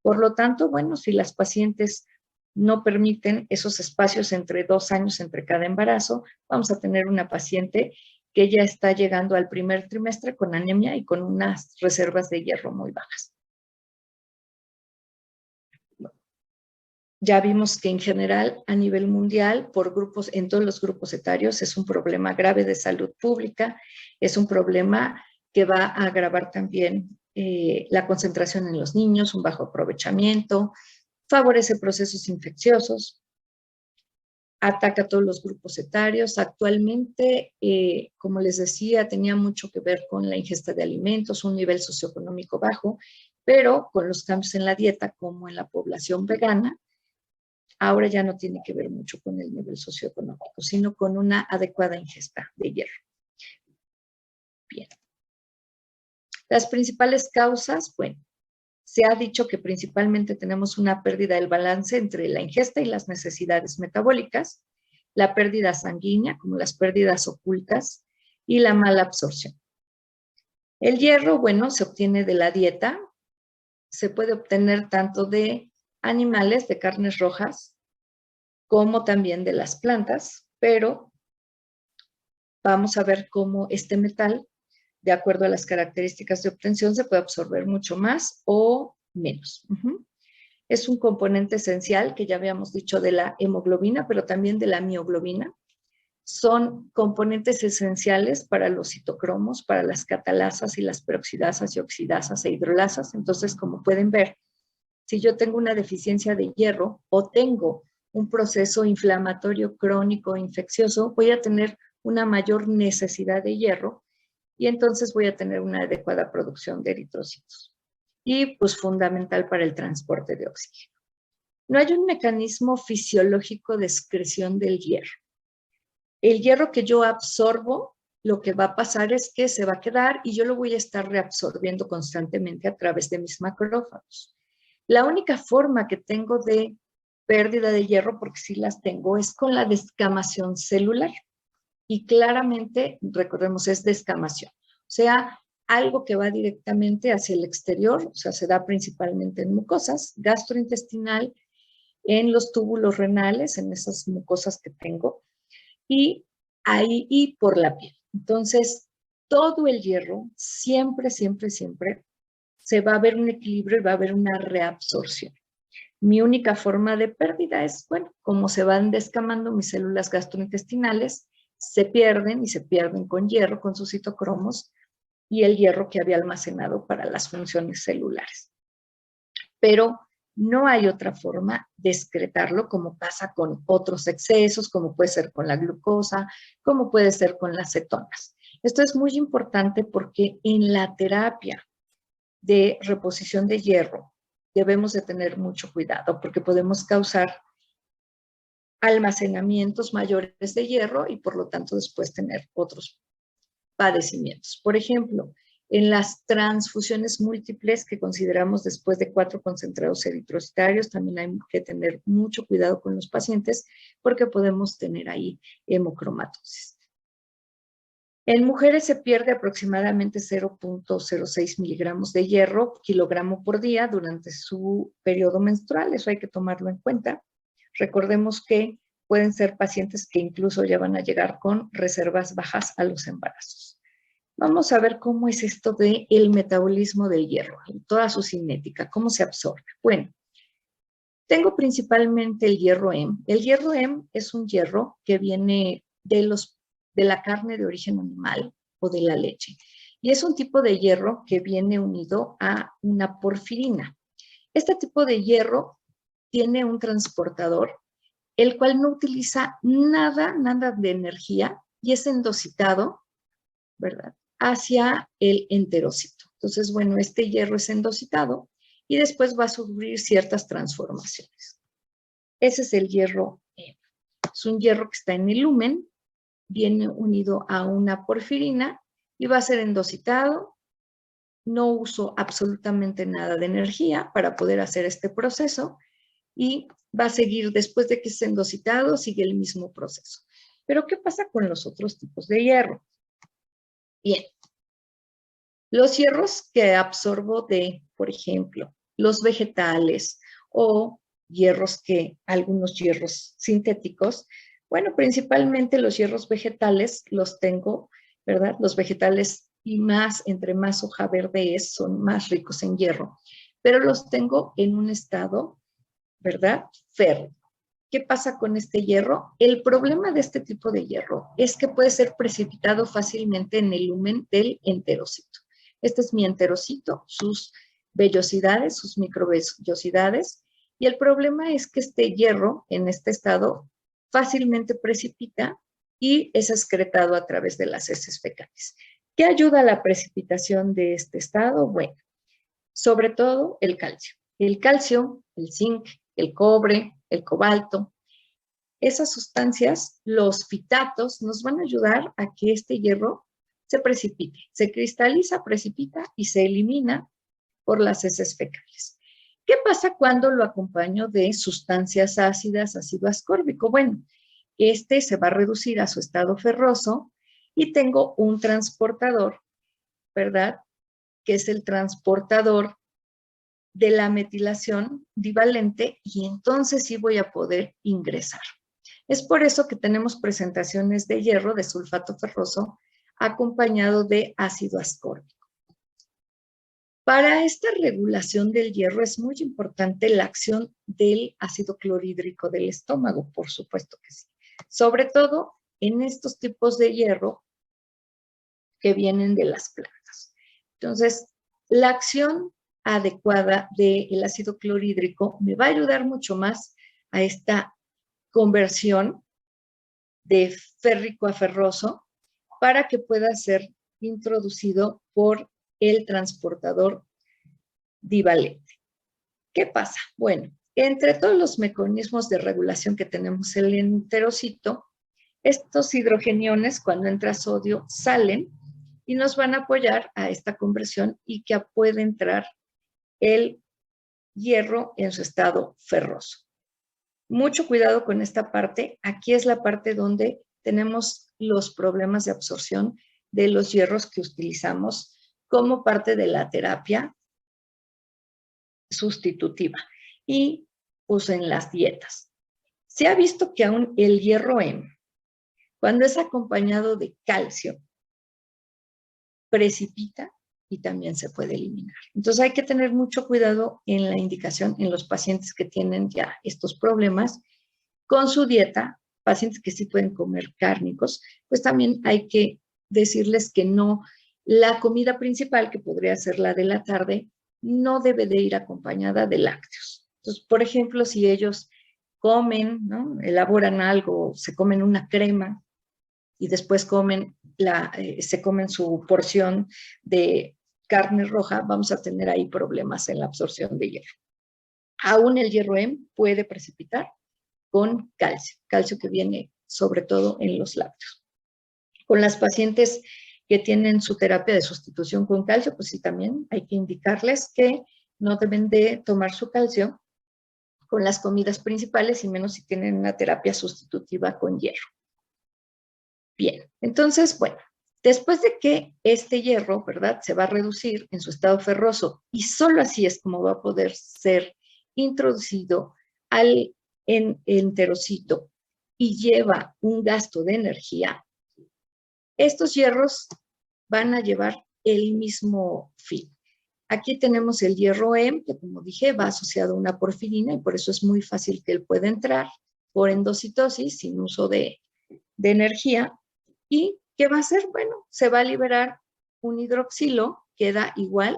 Por lo tanto, bueno, si las pacientes no permiten esos espacios entre 2 años entre cada embarazo, vamos a tener una paciente que ya está llegando al primer trimestre con anemia y con unas reservas de hierro muy bajas. Ya vimos que en general, a nivel mundial, por grupos, en todos los grupos etarios, es un problema grave de salud pública, es un problema que va a agravar también la concentración en los niños, un bajo aprovechamiento, favorece procesos infecciosos, ataca a todos los grupos etarios. Actualmente, como les decía, tenía mucho que ver con la ingesta de alimentos, un nivel socioeconómico bajo, pero con los cambios en la dieta, como en la población vegana, ahora ya no tiene que ver mucho con el nivel socioeconómico, sino con una adecuada ingesta de hierro. Bien. Las principales causas, bueno, se ha dicho que principalmente tenemos una pérdida del balance entre la ingesta y las necesidades metabólicas, la pérdida sanguínea, como las pérdidas ocultas, y la mala absorción. El hierro, bueno, se obtiene de la dieta, se puede obtener tanto de animales, de carnes rojas, como también de las plantas, pero vamos a ver cómo este metal, de acuerdo a las características de obtención, se puede absorber mucho más o menos. Es un componente esencial que ya habíamos dicho de la hemoglobina, pero también de la mioglobina. Son componentes esenciales para los citocromos, para las catalasas y las peroxidasas y oxidasas e hidrolasas. Entonces, como pueden ver, si yo tengo una deficiencia de hierro o tengo un proceso inflamatorio crónico infeccioso, voy a tener una mayor necesidad de hierro y entonces voy a tener una adecuada producción de eritrocitos. Y pues fundamental para el transporte de oxígeno. No hay un mecanismo fisiológico de excreción del hierro. El hierro que yo absorbo, lo que va a pasar es que se va a quedar y yo lo voy a estar reabsorbiendo constantemente a través de mis macrófagos. La única forma que tengo de pérdida de hierro, porque sí las tengo, es con la descamación celular. Y claramente, recordemos, es descamación. O sea, algo que va directamente hacia el exterior, o sea, se da principalmente en mucosas, gastrointestinal, en los túbulos renales, en esas mucosas que tengo, y ahí y por la piel. Entonces, todo el hierro, siempre, siempre, siempre, se va a ver un equilibrio y va a haber una reabsorción. Mi única forma de pérdida es, bueno, como se van descamando mis células gastrointestinales, se pierden y se pierden con hierro, con sus citocromos y el hierro que había almacenado para las funciones celulares. Pero no hay otra forma de excretarlo como pasa con otros excesos, como puede ser con la glucosa, como puede ser con las cetonas. Esto es muy importante porque en la terapia de reposición de hierro debemos de tener mucho cuidado porque podemos causar almacenamientos mayores de hierro y por lo tanto después tener otros padecimientos. Por ejemplo, en las transfusiones múltiples que consideramos después de 4 concentrados eritrocitarios, también hay que tener mucho cuidado con los pacientes porque podemos tener ahí hemocromatosis. En mujeres se pierde aproximadamente 0.06 miligramos de hierro kilogramo por día durante su periodo menstrual. Eso hay que tomarlo en cuenta. Recordemos que pueden ser pacientes que incluso ya van a llegar con reservas bajas a los embarazos. Vamos a ver cómo es esto del metabolismo del hierro, toda su cinética, cómo se absorbe. Bueno, tengo principalmente el hierro Hem. El hierro Hem es un hierro que viene de la carne de origen animal o de la leche. Y es un tipo de hierro que viene unido a una porfirina. Este tipo de hierro tiene un transportador, el cual no utiliza nada de energía y es endocitado, ¿verdad?, hacia el enterocito. Entonces, bueno, este hierro es endocitado y después va a sufrir ciertas transformaciones. Ese es el hierro Hem. Es un hierro que está en el lumen, viene unido a una porfirina y va a ser endocitado. No uso absolutamente nada de energía para poder hacer este proceso y va a seguir, después de que esté endocitado, sigue el mismo proceso. Pero, ¿qué pasa con los otros tipos de hierro? Bien. Los hierros que absorbo de, por ejemplo, los vegetales o algunos hierros sintéticos, bueno, principalmente los hierros vegetales los tengo, ¿verdad? Los vegetales y más, entre más hoja verde es, son más ricos en hierro, pero los tengo en un estado, ¿verdad? Férreo. ¿Qué pasa con este hierro? El problema de este tipo de hierro es que puede ser precipitado fácilmente en el lumen del enterocito. Este es mi enterocito, sus vellosidades, sus microvellosidades, y el problema es que este hierro en este estado fácilmente precipita y es excretado a través de las heces fecales. ¿Qué ayuda a la precipitación de este estado? Bueno, sobre todo el calcio. El calcio, el zinc, el cobre, el cobalto, esas sustancias, los fitatos, nos van a ayudar a que este hierro se precipite, se cristaliza, precipita y se elimina por las heces fecales. ¿Qué pasa cuando lo acompaño de sustancias ácidas, ácido ascórbico? Bueno, este se va a reducir a su estado ferroso y tengo un transportador, ¿verdad? Que es el transportador de la metilación divalente y entonces sí voy a poder ingresar. Es por eso que tenemos presentaciones de hierro, de sulfato ferroso, acompañado de ácido ascórbico. Para esta regulación del hierro es muy importante la acción del ácido clorhídrico del estómago, por supuesto que sí. Sobre todo en estos tipos de hierro que vienen de las plantas. Entonces, la acción adecuada del ácido clorhídrico me va a ayudar mucho más a esta conversión de férrico a ferroso para que pueda ser introducido por el transportador divalente. ¿Qué pasa? Bueno, entre todos los mecanismos de regulación que tenemos en el enterocito, estos hidrogeniones, cuando entra sodio, salen y nos van a apoyar a esta conversión y que puede entrar el hierro en su estado ferroso. Mucho cuidado con esta parte. Aquí es la parte donde tenemos los problemas de absorción de los hierros que utilizamos como parte de la terapia sustitutiva y en las dietas. Se ha visto que aún el hierro M, cuando es acompañado de calcio, precipita y también se puede eliminar. Entonces hay que tener mucho cuidado en la indicación en los pacientes que tienen ya estos problemas con su dieta. Pacientes que sí pueden comer cárnicos, pues también hay que decirles que no, la comida principal, que podría ser la de la tarde, no debe de ir acompañada de lácteos. Entonces, por ejemplo, si ellos comen, ¿no? Elaboran algo, se comen una crema y después se comen su porción de carne roja, vamos a tener ahí problemas en la absorción de hierro. Aún el hierro M puede precipitar con calcio que viene sobre todo en los lácteos. Con las pacientes que tienen su terapia de sustitución con calcio, pues sí, también hay que indicarles que no deben de tomar su calcio con las comidas principales y menos si tienen una terapia sustitutiva con hierro. Bien, entonces, bueno, después de que este hierro, ¿verdad?, se va a reducir en su estado ferroso y solo así es como va a poder ser introducido al enterocito y lleva un gasto de energía, estos hierros van a llevar el mismo fin. Aquí tenemos el hierro M, que como dije va asociado a una porfirina y por eso es muy fácil que él pueda entrar por endocitosis sin uso de energía. ¿Y qué va a hacer? Bueno, se va a liberar un hidroxilo, queda igual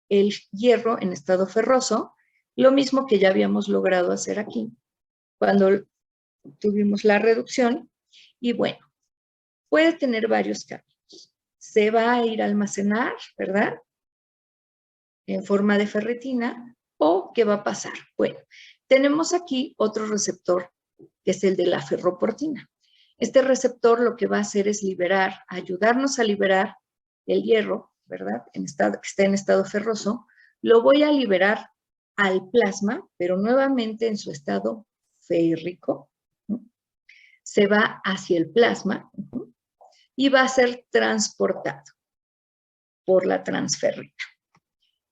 el hierro en estado ferroso, lo mismo que ya habíamos logrado hacer aquí cuando tuvimos la reducción. Y bueno, puede tener varios caminos. Se va a ir a almacenar, ¿verdad?, en forma de ferritina, o ¿qué va a pasar? Bueno, tenemos aquí otro receptor, que es el de la ferroportina. Este receptor lo que va a hacer es liberar, ayudarnos a liberar el hierro, ¿verdad?, que está en estado ferroso. Lo voy a liberar al plasma, pero nuevamente en su estado férrico. Se va hacia el plasma. y va a ser transportado por la transferrina.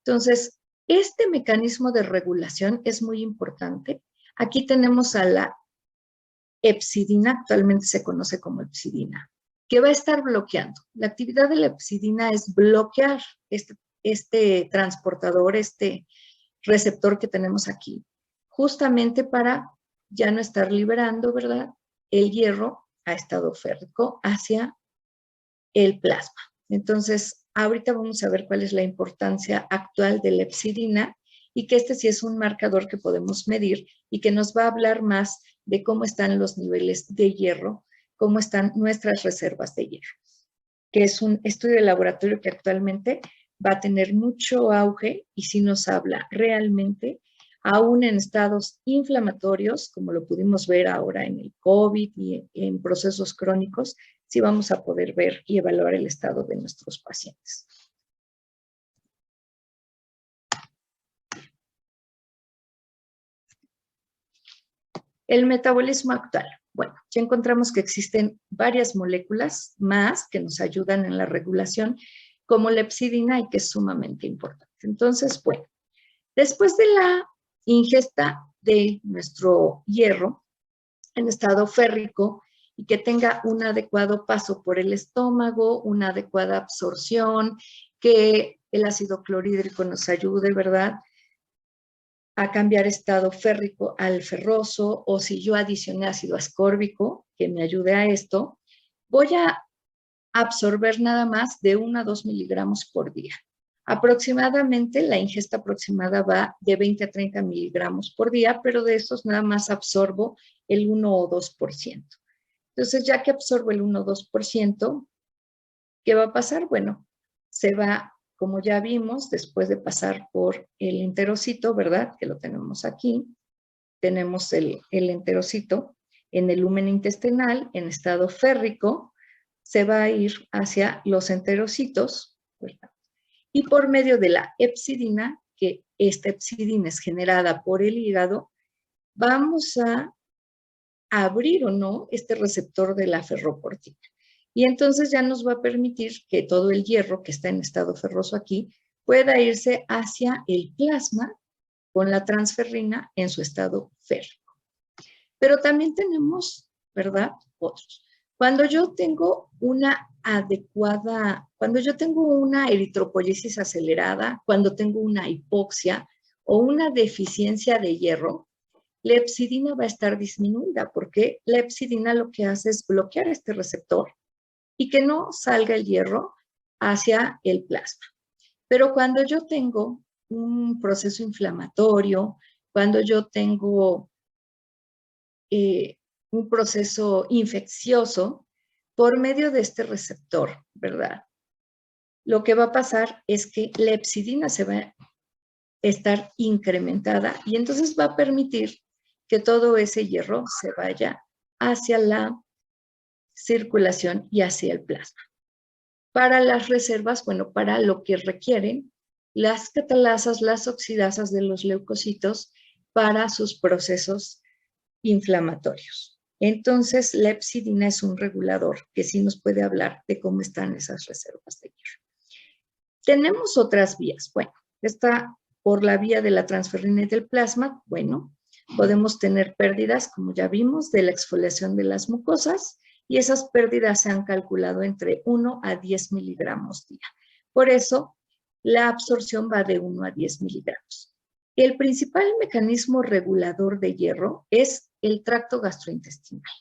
Entonces, este mecanismo de regulación es muy importante. Aquí tenemos a la hepcidina, actualmente se conoce como hepcidina, que va a estar bloqueando. La actividad de la hepcidina es bloquear este transportador, este receptor que tenemos aquí, justamente para ya no estar liberando, ¿verdad?, el hierro a estado férrico hacia el plasma. Entonces, ahorita vamos a ver cuál es la importancia actual de la hepcidina y que este sí es un marcador que podemos medir y que nos va a hablar más de cómo están los niveles de hierro, cómo están nuestras reservas de hierro, que es un estudio de laboratorio que actualmente va a tener mucho auge y sí nos habla realmente, aún en estados inflamatorios, como lo pudimos ver ahora en el COVID y en procesos crónicos, sí vamos a poder ver y evaluar el estado de nuestros pacientes. El metabolismo actual. Bueno, ya encontramos que existen varias moléculas más que nos ayudan en la regulación, como la hepcidina y que es sumamente importante. Entonces, bueno, después de la ingesta de nuestro hierro en estado férrico y que tenga un adecuado paso por el estómago, una adecuada absorción, que el ácido clorhídrico nos ayude, ¿verdad?, a cambiar estado férrico al ferroso, o si yo adicioné ácido ascórbico, que me ayude a esto, voy a absorber nada más de 1 a 2 miligramos por día. Aproximadamente, la ingesta aproximada va de 20 a 30 miligramos por día, pero de estos nada más absorbo el 1 o 2%. Entonces, ya que absorbo el 1 o 2%, ¿qué va a pasar? Bueno, se va, como ya vimos, después de pasar por el enterocito, ¿verdad?, que lo tenemos aquí, tenemos el enterocito en el lumen intestinal, en estado férrico, se va a ir hacia los enterocitos, ¿verdad?, y por medio de la hepcidina, que esta hepcidina es generada por el hígado, vamos a abrir o no este receptor de la ferroportina. Y entonces ya nos va a permitir que todo el hierro que está en estado ferroso aquí pueda irse hacia el plasma con la transferrina en su estado férrico. Pero también tenemos, ¿verdad?, otros. Cuando yo tengo una eritropoyesis acelerada, cuando tengo una hipoxia o una deficiencia de hierro, la hepcidina va a estar disminuida porque la hepcidina lo que hace es bloquear este receptor y que no salga el hierro hacia el plasma. Pero cuando yo tengo un proceso inflamatorio, cuando yo tengo un proceso infeccioso, por medio de este receptor, ¿verdad?, lo que va a pasar es que la hepcidina se va a estar incrementada y entonces va a permitir que todo ese hierro se vaya hacia la circulación y hacia el plasma. Para las reservas, bueno, para lo que requieren las catalasas, las oxidasas de los leucocitos para sus procesos inflamatorios. Entonces, la hepcidina es un regulador que sí nos puede hablar de cómo están esas reservas de hierro. Tenemos otras vías. Bueno, está por la vía de la transferrina y del plasma. Bueno, podemos tener pérdidas, como ya vimos, de la exfoliación de las mucosas, y esas pérdidas se han calculado entre 1 a 10 miligramos día. Por eso, la absorción va de 1 a 10 miligramos. El principal mecanismo regulador de hierro es el tracto gastrointestinal.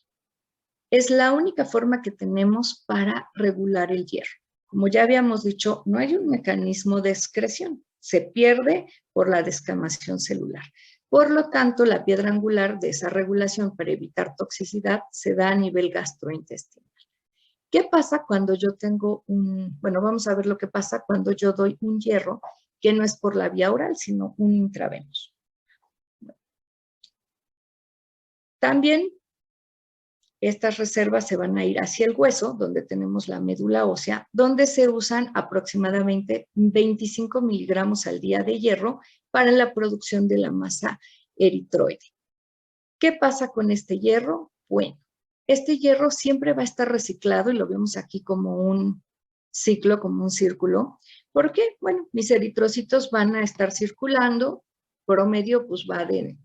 Es la única forma que tenemos para regular el hierro. Como ya habíamos dicho, no hay un mecanismo de excreción. Se pierde por la descamación celular. Por lo tanto, la piedra angular de esa regulación para evitar toxicidad se da a nivel gastrointestinal. ¿Qué pasa cuando yo tengo bueno, vamos a ver lo que pasa cuando yo doy un hierro que no es por la vía oral, sino un intravenoso. También estas reservas se van a ir hacia el hueso, donde tenemos la médula ósea, donde se usan aproximadamente 25 miligramos al día de hierro para la producción de la masa eritroide. ¿Qué pasa con este hierro? Bueno, este hierro siempre va a estar reciclado y lo vemos aquí como un ciclo, como un círculo. ¿Por qué? Bueno, mis eritrocitos van a estar circulando, promedio pues va de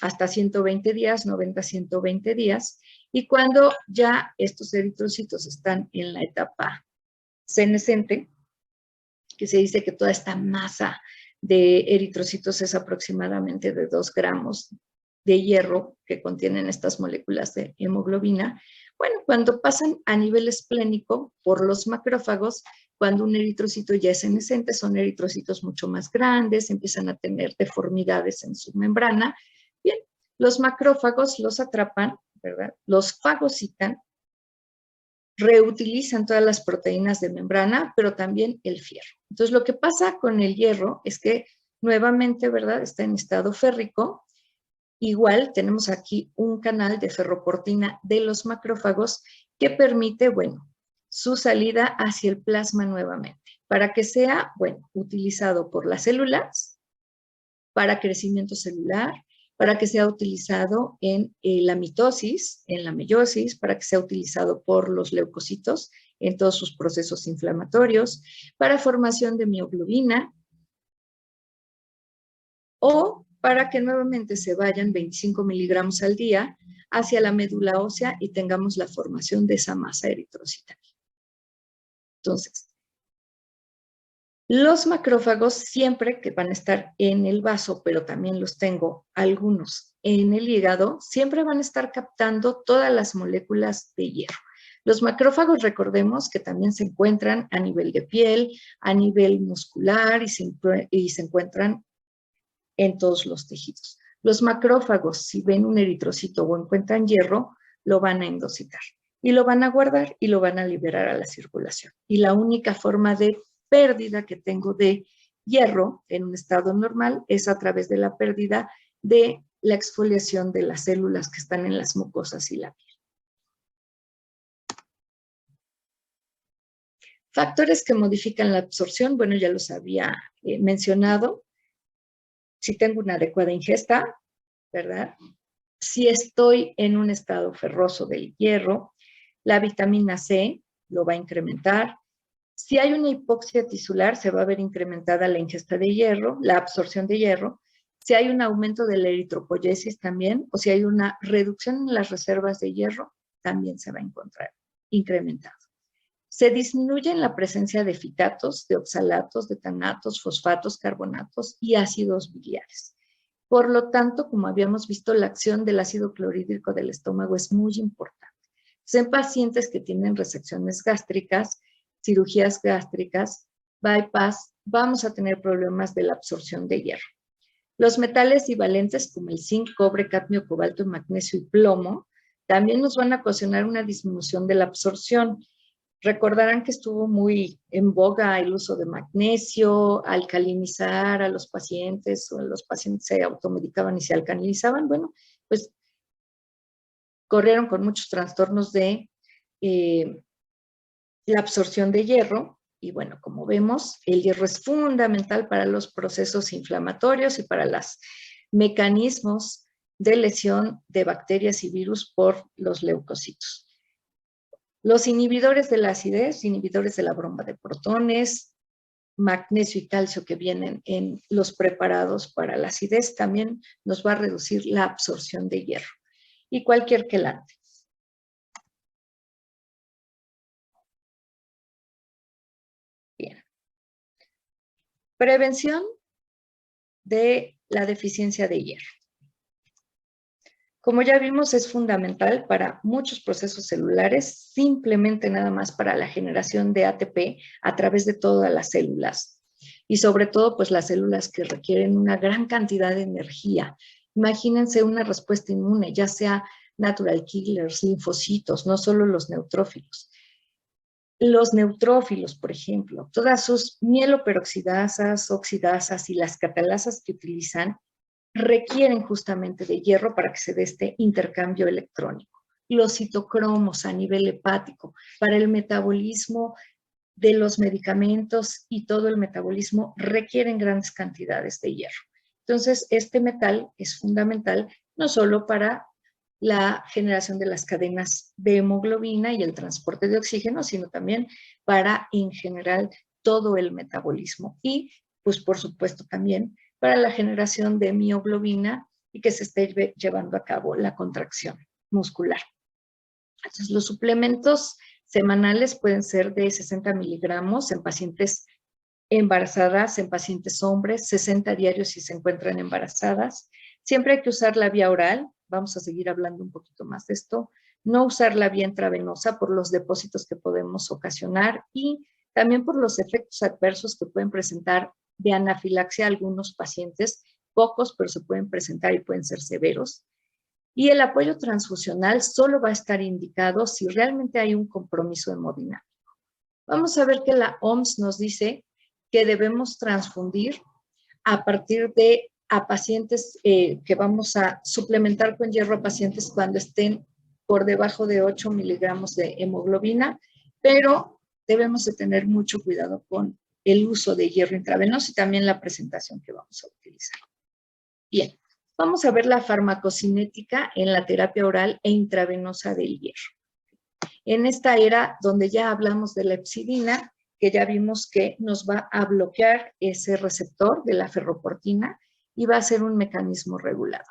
hasta 120 días, 90 a 120 días, y cuando ya estos eritrocitos están en la etapa senescente, que se dice que toda esta masa de eritrocitos es aproximadamente de 2 gramos de hierro que contienen estas moléculas de hemoglobina. Bueno, cuando pasan a nivel esplénico por los macrófagos, cuando un eritrocito ya es senescente, son eritrocitos mucho más grandes, empiezan a tener deformidades en su membrana. Bien, los macrófagos los atrapan, ¿verdad? Los fagocitan, reutilizan todas las proteínas de membrana, pero también el fierro. Entonces, lo que pasa con el hierro es que nuevamente, ¿verdad? Está en estado férrico. Igual tenemos aquí un canal de ferroportina de los macrófagos que permite, bueno, su salida hacia el plasma nuevamente, para que sea, bueno, utilizado por las células, para crecimiento celular, para que sea utilizado en la mitosis, en la meiosis, para que sea utilizado por los leucocitos en todos sus procesos inflamatorios, para formación de mioglobina, o para que nuevamente se vayan 25 miligramos al día hacia la médula ósea y tengamos la formación de esa masa eritrocitaria. Entonces, los macrófagos siempre que van a estar en el vaso, pero también los tengo algunos en el hígado, siempre van a estar captando todas las moléculas de hierro. Los macrófagos, recordemos que también se encuentran a nivel de piel, a nivel muscular y se encuentran en todos los tejidos. Los macrófagos, si ven un eritrocito o encuentran hierro, lo van a endocitar y lo van a guardar y lo van a liberar a la circulación. Y la única forma de pérdida que tengo de hierro en un estado normal es a través de la pérdida de la exfoliación de las células que están en las mucosas y la piel. Factores que modifican la absorción, bueno, ya los había mencionado. Si tengo una adecuada ingesta, ¿verdad? Si estoy en un estado ferroso del hierro, la vitamina C lo va a incrementar. Si hay una hipoxia tisular, se va a ver incrementada la ingesta de hierro, la absorción de hierro. Si hay un aumento de la eritropoyesis también, o si hay una reducción en las reservas de hierro, también se va a encontrar incrementado. Se disminuye en la presencia de fitatos, de oxalatos, de tanatos, fosfatos, carbonatos y ácidos biliares. Por lo tanto, como habíamos visto, la acción del ácido clorhídrico del estómago es muy importante. En pacientes que tienen resecciones gástricas, cirugías gástricas, bypass, vamos a tener problemas de la absorción de hierro. Los metales divalentes como el zinc, cobre, cadmio, cobalto, magnesio y plomo también nos van a ocasionar una disminución de la absorción. Recordarán que estuvo muy en boga el uso de magnesio, alcalinizar a los pacientes, o los pacientes se automedicaban y se alcalinizaban. Bueno, pues corrieron con muchos trastornos de la absorción de hierro. Y bueno, como vemos, el hierro es fundamental para los procesos inflamatorios y para los mecanismos de lesión de bacterias y virus por los leucocitos. Los inhibidores de la acidez, inhibidores de la bomba de protones, magnesio y calcio que vienen en los preparados para la acidez, también nos va a reducir la absorción de hierro. Y cualquier quelante. Bien. Prevención de la deficiencia de hierro. Como ya vimos, es fundamental para muchos procesos celulares, simplemente nada más para la generación de ATP a través de todas las células. Y sobre todo, pues las células que requieren una gran cantidad de energía. Imagínense una respuesta inmune, ya sea natural killers, linfocitos, no solo los neutrófilos. Los neutrófilos, por ejemplo, todas sus mieloperoxidasas, oxidasas y las catalasas que utilizan requieren justamente de hierro para que se dé este intercambio electrónico. Los citocromos a nivel hepático, para el metabolismo de los medicamentos y todo el metabolismo requieren grandes cantidades de hierro. Entonces, este metal es fundamental no solo para la generación de las cadenas de hemoglobina y el transporte de oxígeno, sino también para, en general, todo el metabolismo. Y, pues, por supuesto, también para la generación de mioglobina y que se esté llevando a cabo la contracción muscular. Entonces, los suplementos semanales pueden ser de 60 miligramos en pacientes embarazadas, en pacientes hombres, 60 diarios si se encuentran embarazadas. Siempre hay que usar la vía oral, vamos a seguir hablando un poquito más de esto, no usar la vía intravenosa por los depósitos que podemos ocasionar y también por los efectos adversos que pueden presentar de anafilaxia a algunos pacientes, pocos, pero se pueden presentar y pueden ser severos. Y el apoyo transfusional solo va a estar indicado si realmente hay un compromiso hemodinámico. Vamos a ver que la OMS nos dice que debemos transfundir a partir de a pacientes que vamos a suplementar con hierro a pacientes cuando estén por debajo de 8 miligramos de hemoglobina, pero debemos de tener mucho cuidado con el uso de hierro intravenoso y también la presentación que vamos a utilizar. Bien, vamos a ver la farmacocinética en la terapia oral e intravenosa del hierro. En esta era donde ya hablamos de la hepcidina, que ya vimos que nos va a bloquear ese receptor de la ferroportina y va a ser un mecanismo regulador.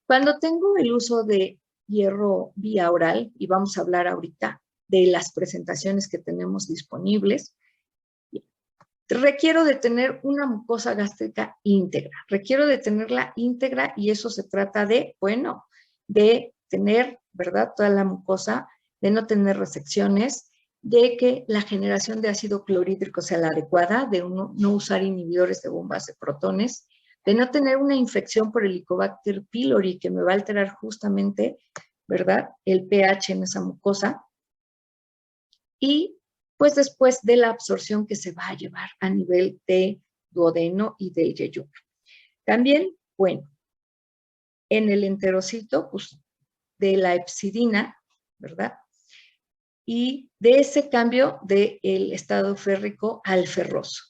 Cuando tengo el uso de hierro vía oral, y vamos a hablar ahorita de las presentaciones que tenemos disponibles, requiero de tener una mucosa gástrica íntegra, requiero de tenerla íntegra y eso se trata de, bueno, de tener, ¿verdad?, toda la mucosa, de no tener resecciones, de que la generación de ácido clorhídrico sea la adecuada, de no usar inhibidores de bombas de protones, de no tener una infección por Helicobacter pylori que me va a alterar justamente, ¿verdad?, el pH en esa mucosa. Y pues después de la absorción que se va a llevar a nivel de duodeno y del yeyuno. También, bueno, en el enterocito, pues de la hepcidina, ¿verdad?, y de ese cambio del estado férrico al ferroso.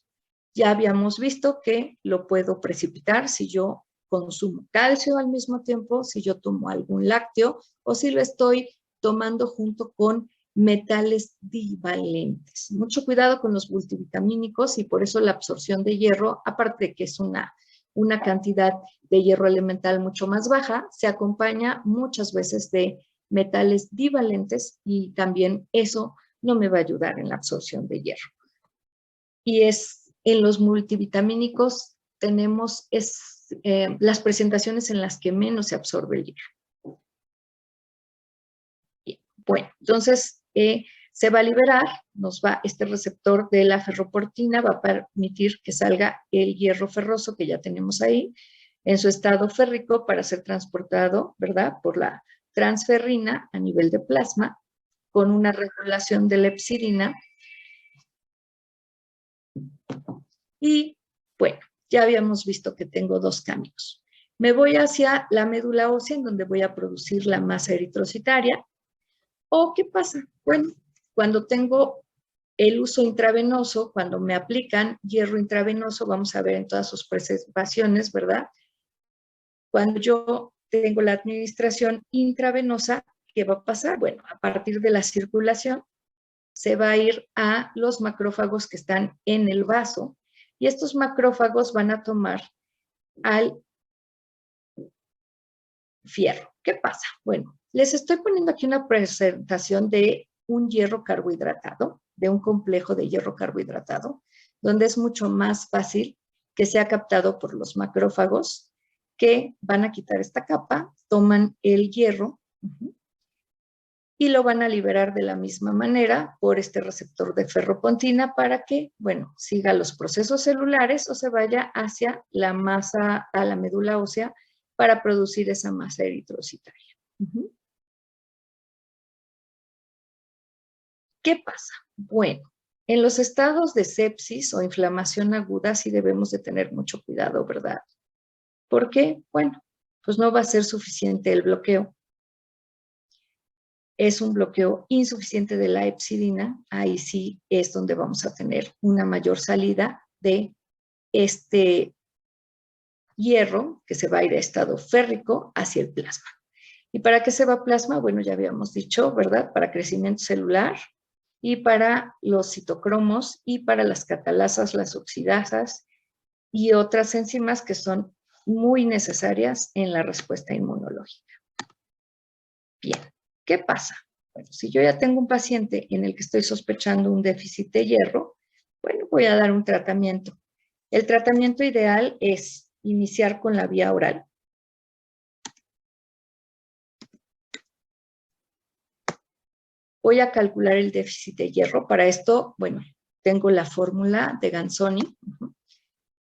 Ya habíamos visto que lo puedo precipitar si yo consumo calcio al mismo tiempo, si yo tomo algún lácteo o si lo estoy tomando junto con metales divalentes. Mucho cuidado con los multivitamínicos y por eso la absorción de hierro, aparte de que es una cantidad de hierro elemental mucho más baja, se acompaña muchas veces de metales divalentes y también eso no me va a ayudar en la absorción de hierro. Y en los multivitamínicos tenemos las presentaciones en las que menos se absorbe el hierro. Bien, bueno, entonces se va a liberar, este receptor de la ferroportina va a permitir que salga el hierro ferroso que ya tenemos ahí en su estado férrico para ser transportado, ¿verdad?, por la transferrina a nivel de plasma con una regulación de la hepcidina. Y bueno, ya habíamos visto que tengo dos caminos. Me voy hacia la médula ósea en donde voy a producir la masa eritrocitaria. ¿O qué pasa? Bueno, cuando tengo el uso intravenoso, cuando me aplican hierro intravenoso, vamos a ver en todas sus presentaciones, ¿verdad? Cuando yo tengo la administración intravenosa, ¿qué va a pasar? Bueno, a partir de la circulación se va a ir a los macrófagos que están en el vaso y estos macrófagos van a tomar al fierro. ¿Qué pasa? Bueno, les estoy poniendo aquí una presentación de un hierro carbohidratado, de un complejo de hierro carbohidratado, donde es mucho más fácil que sea captado por los macrófagos que van a quitar esta capa, toman el hierro y lo van a liberar de la misma manera por este receptor de ferropontina para que, bueno, siga los procesos celulares o se vaya hacia la masa, a la médula ósea para producir esa masa eritrocitaria. ¿Qué pasa? Bueno, en los estados de sepsis o inflamación aguda sí debemos de tener mucho cuidado, ¿verdad? ¿Por qué? Bueno, pues no va a ser suficiente el bloqueo. Es un bloqueo insuficiente de la hepcidina, ahí sí es donde vamos a tener una mayor salida de este hierro que se va a ir a estado férrico hacia el plasma. ¿Y para qué se va plasma? Bueno, ya habíamos dicho, ¿verdad? Para crecimiento celular y para los citocromos y para las catalasas, las oxidasas y otras enzimas que son muy necesarias en la respuesta inmunológica. Bien, ¿qué pasa? Bueno, si yo ya tengo un paciente en el que estoy sospechando un déficit de hierro, bueno, voy a dar un tratamiento. El tratamiento ideal es iniciar con la vía oral. Voy a calcular el déficit de hierro. Para esto, bueno, tengo la fórmula de Ganzoni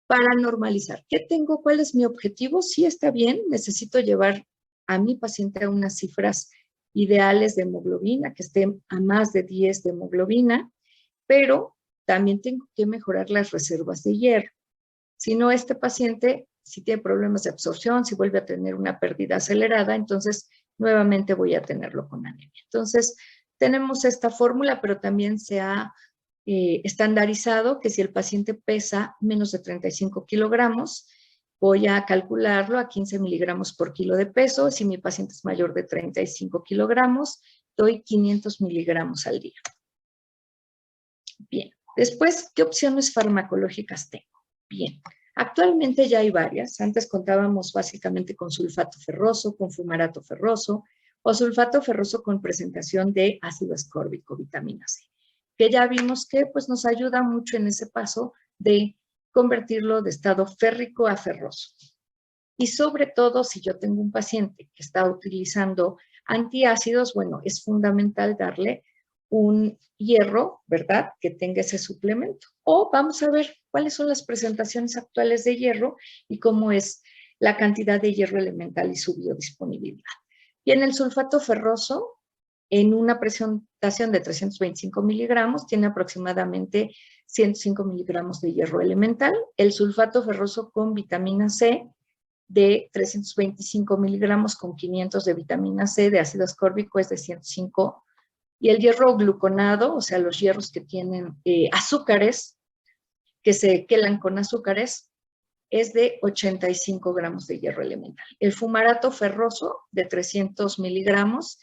para normalizar. ¿Qué tengo? ¿Cuál es mi objetivo? Sí, está bien, necesito llevar a mi paciente a unas cifras ideales de hemoglobina, que estén a más de 10 de hemoglobina, pero también tengo que mejorar las reservas de hierro. Si no, este paciente, si tiene problemas de absorción, si vuelve a tener una pérdida acelerada, entonces nuevamente voy a tenerlo con anemia. Entonces, tenemos esta fórmula, pero también se ha estandarizado que si el paciente pesa menos de 35 kilogramos, voy a calcularlo a 15 miligramos por kilo de peso. Si mi paciente es mayor de 35 kilogramos, doy 500 miligramos al día. Bien, después, ¿qué opciones farmacológicas tengo? Bien, actualmente ya hay varias. Antes contábamos básicamente con sulfato ferroso, con fumarato ferroso o sulfato ferroso con presentación de ácido ascórbico, vitamina C, que ya vimos que pues, nos ayuda mucho en ese paso de convertirlo de estado férrico a ferroso. Y sobre todo, si yo tengo un paciente que está utilizando antiácidos, bueno, es fundamental darle un hierro, ¿verdad?, que tenga ese suplemento. O vamos a ver cuáles son las presentaciones actuales de hierro y cómo es la cantidad de hierro elemental y su biodisponibilidad. Y en el sulfato ferroso, en una presentación de 325 miligramos, tiene aproximadamente 105 miligramos de hierro elemental. El sulfato ferroso con vitamina C de 325 miligramos con 500 de vitamina C, de ácido ascórbico es de 105. Y el hierro gluconado, o sea, los hierros que tienen azúcares, que se quelan con azúcares, es de 85 gramos de hierro elemental. El fumarato ferroso de 300 miligramos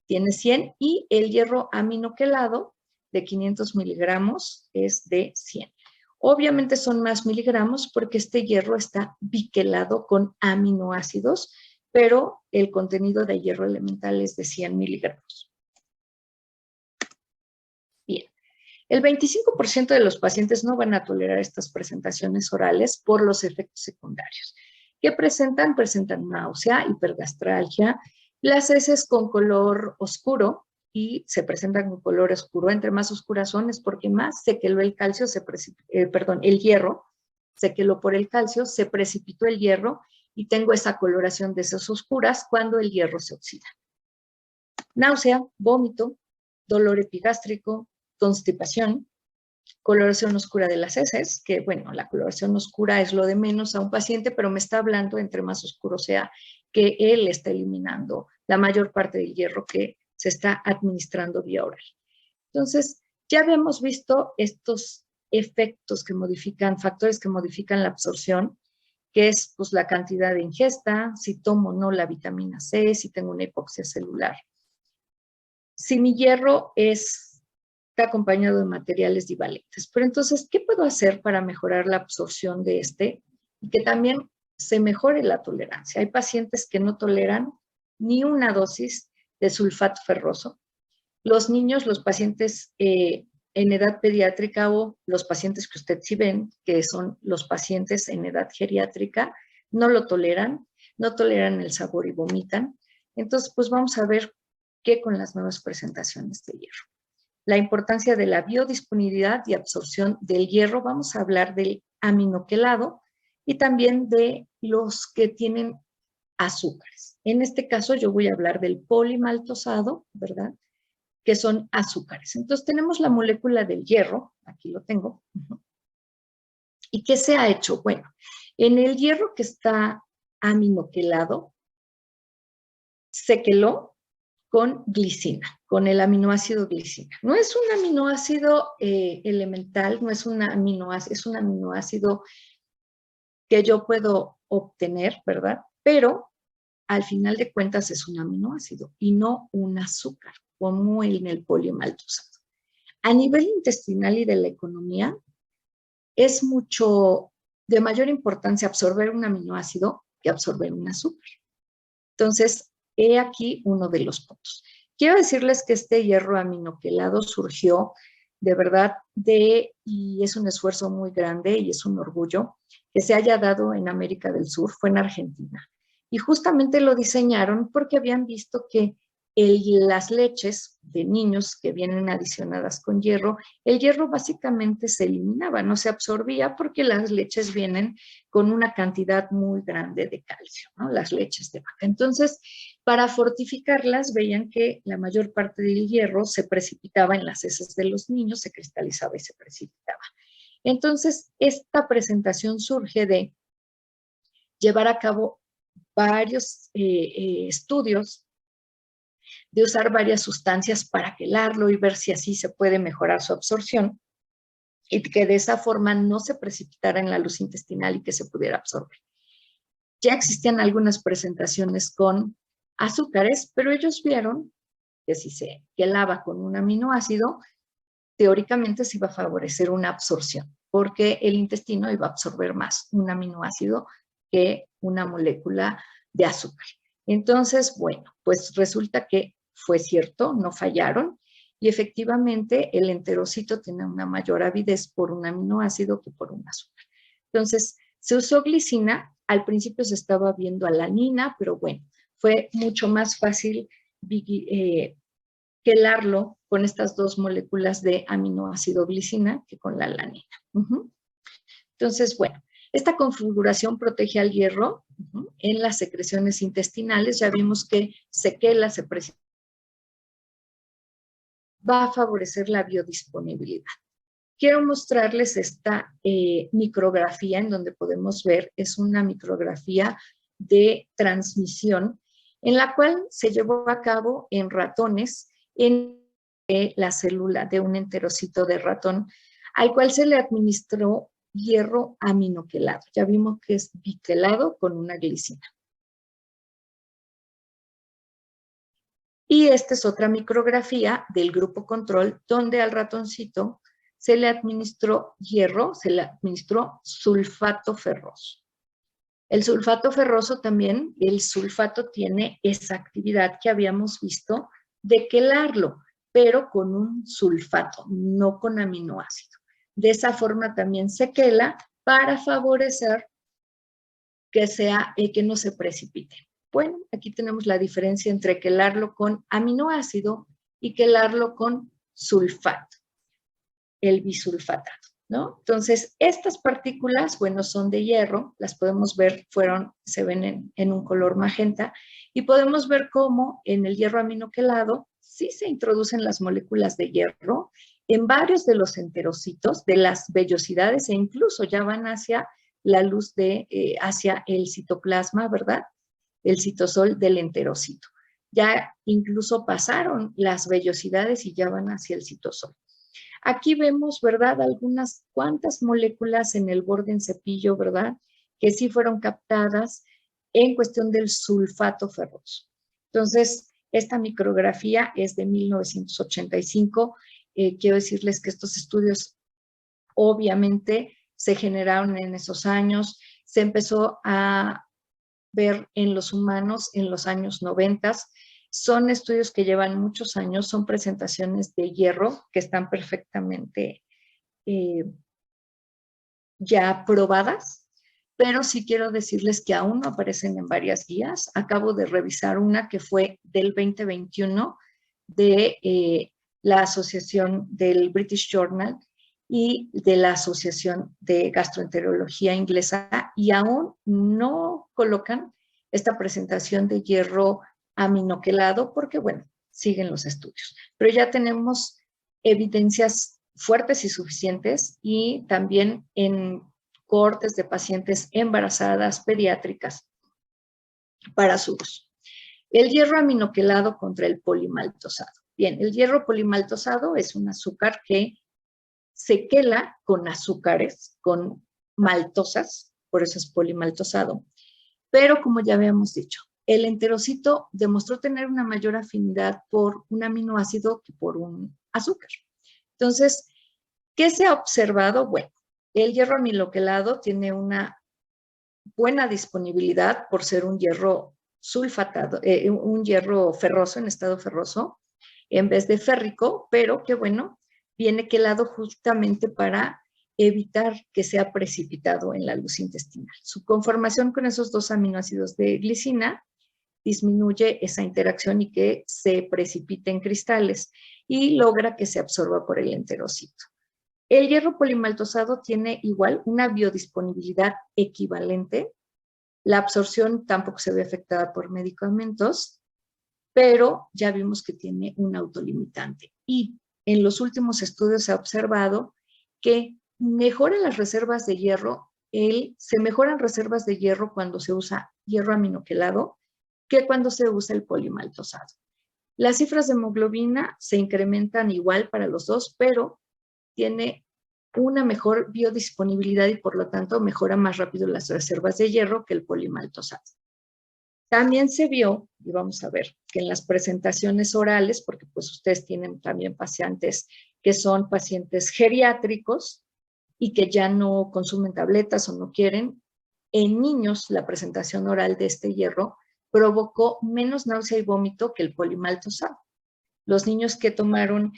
tiene 100 y el hierro aminoquelado de 500 miligramos es de 100. Obviamente son más miligramos porque este hierro está biquelado con aminoácidos, pero el contenido de hierro elemental es de 100 miligramos. Bien, el 25% de los pacientes no van a tolerar estas presentaciones orales por los efectos secundarios. ¿Qué presentan? Presentan náusea, hipergastralgia, las heces con color oscuro y se presentan con color oscuro. Entre más oscuras son es porque más se queló el calcio, el hierro, se queló por el calcio, se precipitó el hierro y tengo esa coloración de heces oscuras cuando el hierro se oxida. Náusea, vómito, dolor epigástrico, constipación, coloración oscura de las heces, que bueno, la coloración oscura es lo de menos a un paciente, pero me está hablando entre más oscuro sea que él está eliminando la mayor parte del hierro que se está administrando vía oral. Entonces, ya habíamos visto estos efectos que modifican, factores que modifican la absorción, que es pues la cantidad de ingesta, si tomo o no la vitamina C, si tengo una hipoxia celular. Si mi hierro está acompañado de materiales divalentes. Pero entonces, ¿qué puedo hacer para mejorar la absorción de este y que también se mejore la tolerancia? Hay pacientes que no toleran ni una dosis de sulfato ferroso. Los niños, los pacientes en edad pediátrica o los pacientes que usted sí ven, que son los pacientes en edad geriátrica, no lo toleran, no toleran el sabor y vomitan. Entonces, pues vamos a ver qué con las nuevas presentaciones de hierro. La importancia de la biodisponibilidad y absorción del hierro. Vamos a hablar del aminoquelado y también de los que tienen azúcares. En este caso yo voy a hablar del polimaltosado, ¿verdad?, que son azúcares. Entonces tenemos la molécula del hierro, aquí lo tengo. ¿Y qué se ha hecho? Bueno, en el hierro que está aminoquelado, se queló con glicina, con el aminoácido glicina. No es un aminoácido elemental, no es un aminoácido, es un aminoácido que yo puedo obtener, ¿verdad? Pero al final de cuentas es un aminoácido y no un azúcar, como en el polimaltosado. A nivel intestinal y de la economía, es mucho de mayor importancia absorber un aminoácido que absorber un azúcar. Entonces, he aquí uno de los puntos. Quiero decirles que este hierro aminoquelado surgió de verdad y es un esfuerzo muy grande y es un orgullo que se haya dado en América del Sur, fue en Argentina. Y justamente lo diseñaron porque habían visto que las leches de niños que vienen adicionadas con hierro, el hierro básicamente se eliminaba, no se absorbía porque las leches vienen con una cantidad muy grande de calcio, ¿no? Las leches de vaca. Entonces, para fortificarlas, veían que la mayor parte del hierro se precipitaba en las heces de los niños, se cristalizaba y se precipitaba. Entonces, esta presentación surge de llevar a cabo varios estudios, de usar varias sustancias para quelarlo y ver si así se puede mejorar su absorción y que de esa forma no se precipitara en la luz intestinal y que se pudiera absorber. Ya existían algunas presentaciones con azúcares, pero ellos vieron que si se quelaba con un aminoácido, teóricamente se iba a favorecer una absorción, porque el intestino iba a absorber más un aminoácido que una molécula de azúcar. Entonces, bueno, pues resulta que fue cierto, no fallaron, y efectivamente el enterocito tiene una mayor avidez por un aminoácido que por un azúcar. Entonces, se usó glicina, al principio se estaba viendo alanina, pero bueno, fue mucho más fácil quelarlo con estas dos moléculas de aminoácido glicina que con la alanina. Entonces, bueno, esta configuración protege al hierro en las secreciones intestinales. Ya vimos que se quela, se precipita. Va a favorecer la biodisponibilidad. Quiero mostrarles esta micrografía en donde podemos ver, es una micrografía de transmisión en la cual se llevó a cabo en ratones en la célula de un enterocito de ratón, al cual se le administró hierro aminoquelado. Ya vimos que es biquelado con una glicina. Y esta es otra micrografía del grupo control, donde al ratoncito se le administró hierro, se le administró sulfato ferroso. El sulfato ferroso también, el sulfato tiene esa actividad que habíamos visto de quelarlo, pero con un sulfato, no con aminoácido. De esa forma también se quela para favorecer que no se precipite. Bueno, aquí tenemos la diferencia entre quelarlo con aminoácido y quelarlo con sulfato, el bisulfatato, ¿no? Entonces, estas partículas, bueno, son de hierro, las podemos ver, se ven en un color magenta, y podemos ver cómo en el hierro aminoquelado sí se introducen las moléculas de hierro en varios de los enterocitos, de las vellosidades, e incluso ya van hacia la luz hacia el citoplasma, ¿verdad? El citosol del enterocito. Ya incluso pasaron las vellosidades y ya van hacia el citosol. Aquí vemos, ¿verdad? Algunas cuantas moléculas en el borde en cepillo, ¿verdad? Que sí fueron captadas en cuestión del sulfato ferroso. Entonces, esta micrografía es de 1985. Quiero decirles que estos estudios obviamente se generaron en esos años. Se empezó a ver en los humanos en los años 90. Son estudios que llevan muchos años, son presentaciones de hierro que están perfectamente ya probadas, pero sí quiero decirles que aún no aparecen en varias guías. Acabo de revisar una que fue del 2021 de la Asociación del British Journal y de la Asociación de Gastroenterología Inglesa, y aún no colocan esta presentación de hierro aminoquelado porque, bueno, siguen los estudios. Pero ya tenemos evidencias fuertes y suficientes, y también en cohortes de pacientes embarazadas, pediátricas, para su uso. El hierro aminoquelado contra el polimaltosado. Bien, el hierro polimaltosado es un azúcar que se quela con azúcares, con maltosas, por eso es polimaltosado. Pero como ya habíamos dicho, el enterocito demostró tener una mayor afinidad por un aminoácido que por un azúcar. Entonces, ¿qué se ha observado? Bueno, el hierro amiloquelado tiene una buena disponibilidad por ser un hierro sulfatado, un hierro ferroso, en estado ferroso, en vez de férrico, pero que bueno, viene quelado justamente para evitar que sea precipitado en la luz intestinal. Su conformación con esos dos aminoácidos de glicina disminuye esa interacción y que se precipite en cristales y logra que se absorba por el enterocito. El hierro polimaltosado tiene igual una biodisponibilidad equivalente. La absorción tampoco se ve afectada por medicamentos, pero ya vimos que tiene un autolimitante. Y en los últimos estudios se ha observado que mejoran las reservas de hierro, se mejoran reservas de hierro cuando se usa hierro aminoquelado que cuando se usa el polimaltosado. Las cifras de hemoglobina se incrementan igual para los dos, pero tiene una mejor biodisponibilidad y por lo tanto mejora más rápido las reservas de hierro que el polimaltosado. También se vio, y vamos a ver, que en las presentaciones orales, porque pues ustedes tienen también pacientes que son pacientes geriátricos y que ya no consumen tabletas o no quieren, en niños la presentación oral de este hierro provocó menos náusea y vómito que el polimaltosado. Los niños que tomaron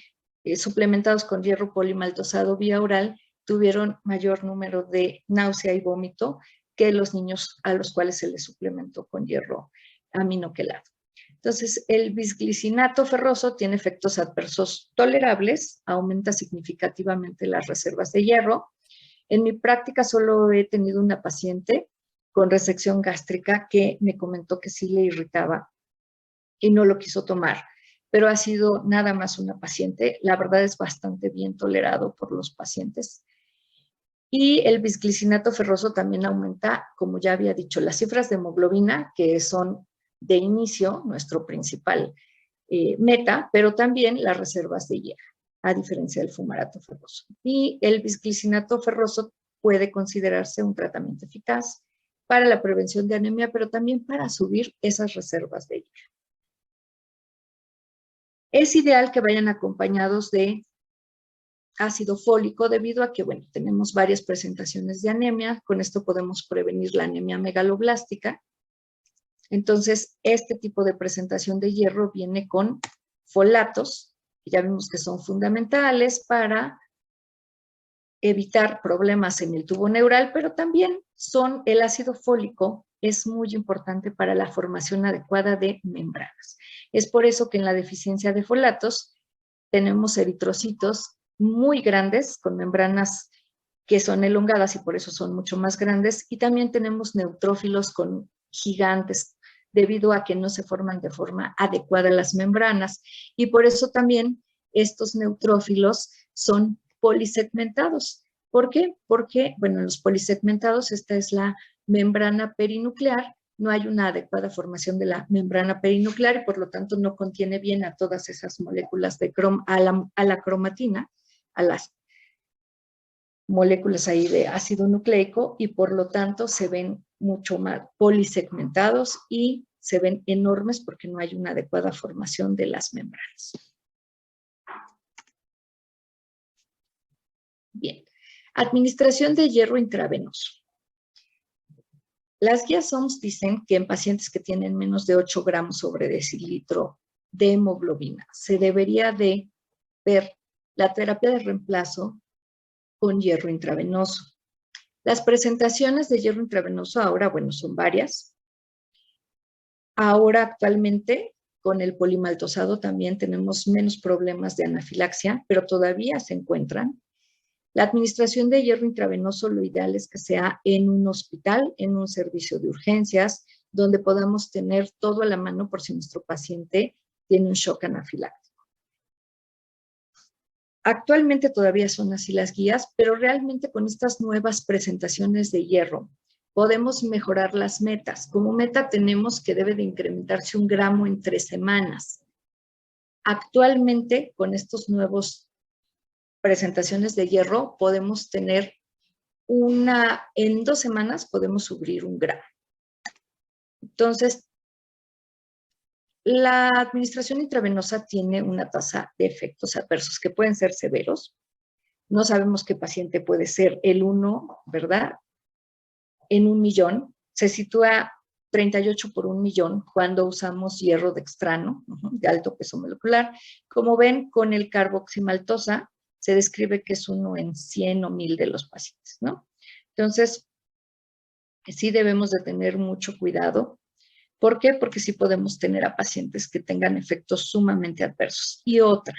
suplementados con hierro polimaltosado vía oral tuvieron mayor número de náusea y vómito que los niños a los cuales se les suplementó con hierro aminoquelado. Entonces, el bisglicinato ferroso tiene efectos adversos tolerables, aumenta significativamente las reservas de hierro. En mi práctica solo he tenido una paciente con resección gástrica que me comentó que sí le irritaba y no lo quiso tomar, pero ha sido nada más una paciente. La verdad es bastante bien tolerado por los pacientes. Y el bisglicinato ferroso también aumenta, como ya había dicho, las cifras de hemoglobina, que son de inicio nuestro principal meta, pero también las reservas de hierro, a diferencia del fumarato ferroso. Y el bisglicinato ferroso puede considerarse un tratamiento eficaz para la prevención de anemia, pero también para subir esas reservas de hierro. Es ideal que vayan acompañados de ácido fólico debido a que, bueno, tenemos varias presentaciones de anemia. Con esto podemos prevenir la anemia megaloblástica. Entonces, este tipo de presentación de hierro viene con folatos, que ya vimos que son fundamentales para evitar problemas en el tubo neural, pero también el ácido fólico es muy importante para la formación adecuada de membranas. Es por eso que en la deficiencia de folatos tenemos eritrocitos muy grandes con membranas que son elongadas y por eso son mucho más grandes, y también tenemos neutrófilos con gigantes debido a que no se forman de forma adecuada las membranas, y por eso también estos neutrófilos son polisegmentados. ¿Por qué? Porque, bueno, en los polisegmentados esta es la membrana perinuclear, no hay una adecuada formación de la membrana perinuclear y por lo tanto no contiene bien a todas esas moléculas de a la cromatina, a las moléculas ahí de ácido nucleico, y por lo tanto se ven mucho más polisegmentados y se ven enormes porque no hay una adecuada formación de las membranas. Bien, administración de hierro intravenoso. Las guías OMS dicen que en pacientes que tienen menos de 8 gramos sobre decilitro de hemoglobina se debería de ver la terapia de reemplazo con hierro intravenoso. Las presentaciones de hierro intravenoso ahora, bueno, son varias. Ahora actualmente con el polimaltosado también tenemos menos problemas de anafilaxia, pero todavía se encuentran. La administración de hierro intravenoso, lo ideal es que sea en un hospital, en un servicio de urgencias, donde podamos tener todo a la mano por si nuestro paciente tiene un shock anafiláctico. Actualmente todavía son así las guías, pero realmente con estas nuevas presentaciones de hierro podemos mejorar las metas. Como meta tenemos que debe de incrementarse 1 gramo en 3 semanas. Actualmente con estos nuevos presentaciones de hierro podemos tener en 2 semanas podemos subir 1 gramo. Entonces, la administración intravenosa tiene una tasa de efectos adversos que pueden ser severos. No sabemos qué paciente puede ser el 1, ¿verdad? En 1.000.000. Se sitúa 38 por 1.000.000 cuando usamos hierro dextrano, de alto peso molecular. Como ven, con el carboximaltosa se describe que es 1 en 100 o 1.000 de los pacientes, ¿no? Entonces, sí debemos de tener mucho cuidado. ¿Por qué? Porque sí podemos tener a pacientes que tengan efectos sumamente adversos. Y otra,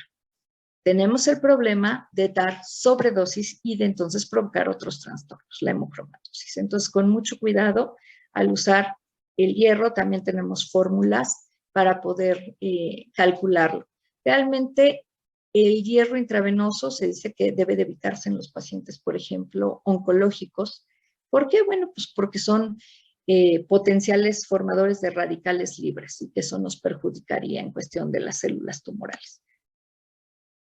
tenemos el problema de dar sobredosis y de entonces provocar otros trastornos, la hemocromatosis. Entonces, con mucho cuidado al usar el hierro, también tenemos fórmulas para poder calcularlo. Realmente, el hierro intravenoso se dice que debe de evitarse en los pacientes, por ejemplo, oncológicos. ¿Por qué? Bueno, pues porque son potenciales formadores de radicales libres y que eso nos perjudicaría en cuestión de las células tumorales.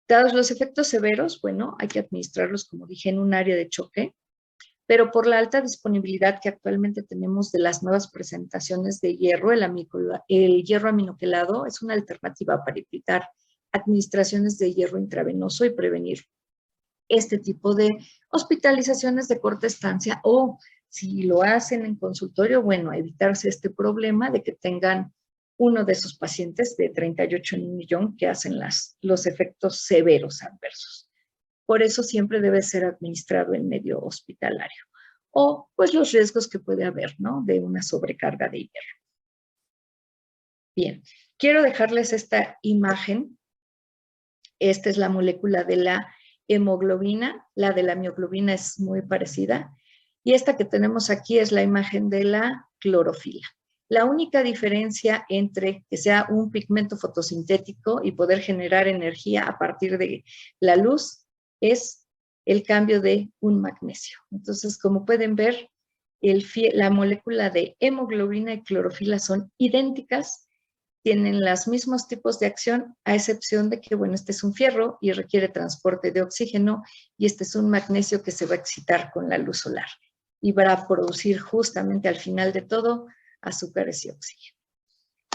Dados los efectos severos, bueno, hay que administrarlos, como dije, en un área de choque, pero por la alta disponibilidad que actualmente tenemos de las nuevas presentaciones de hierro, el hierro aminoquelado es una alternativa para evitar administraciones de hierro intravenoso y prevenir este tipo de hospitalizaciones de corta estancia o si lo hacen en consultorio, bueno, evitarse este problema de que tengan uno de esos pacientes de 38 en 1.000.000 que hacen los efectos severos adversos. Por eso siempre debe ser administrado en medio hospitalario. O pues los riesgos que puede haber, ¿no? De una sobrecarga de hierro. Bien, quiero dejarles esta imagen. Esta es la molécula de la hemoglobina. La de la mioglobina es muy parecida. Y esta que tenemos aquí es la imagen de la clorofila. La única diferencia entre que sea un pigmento fotosintético y poder generar energía a partir de la luz es el cambio de un magnesio. Entonces, como pueden ver, la molécula de hemoglobina y clorofila son idénticas, tienen los mismos tipos de acción, a excepción de que, bueno, este es un fierro y requiere transporte de oxígeno y este es un magnesio que se va a excitar con la luz solar y va a producir justamente al final de todo azúcares y oxígeno.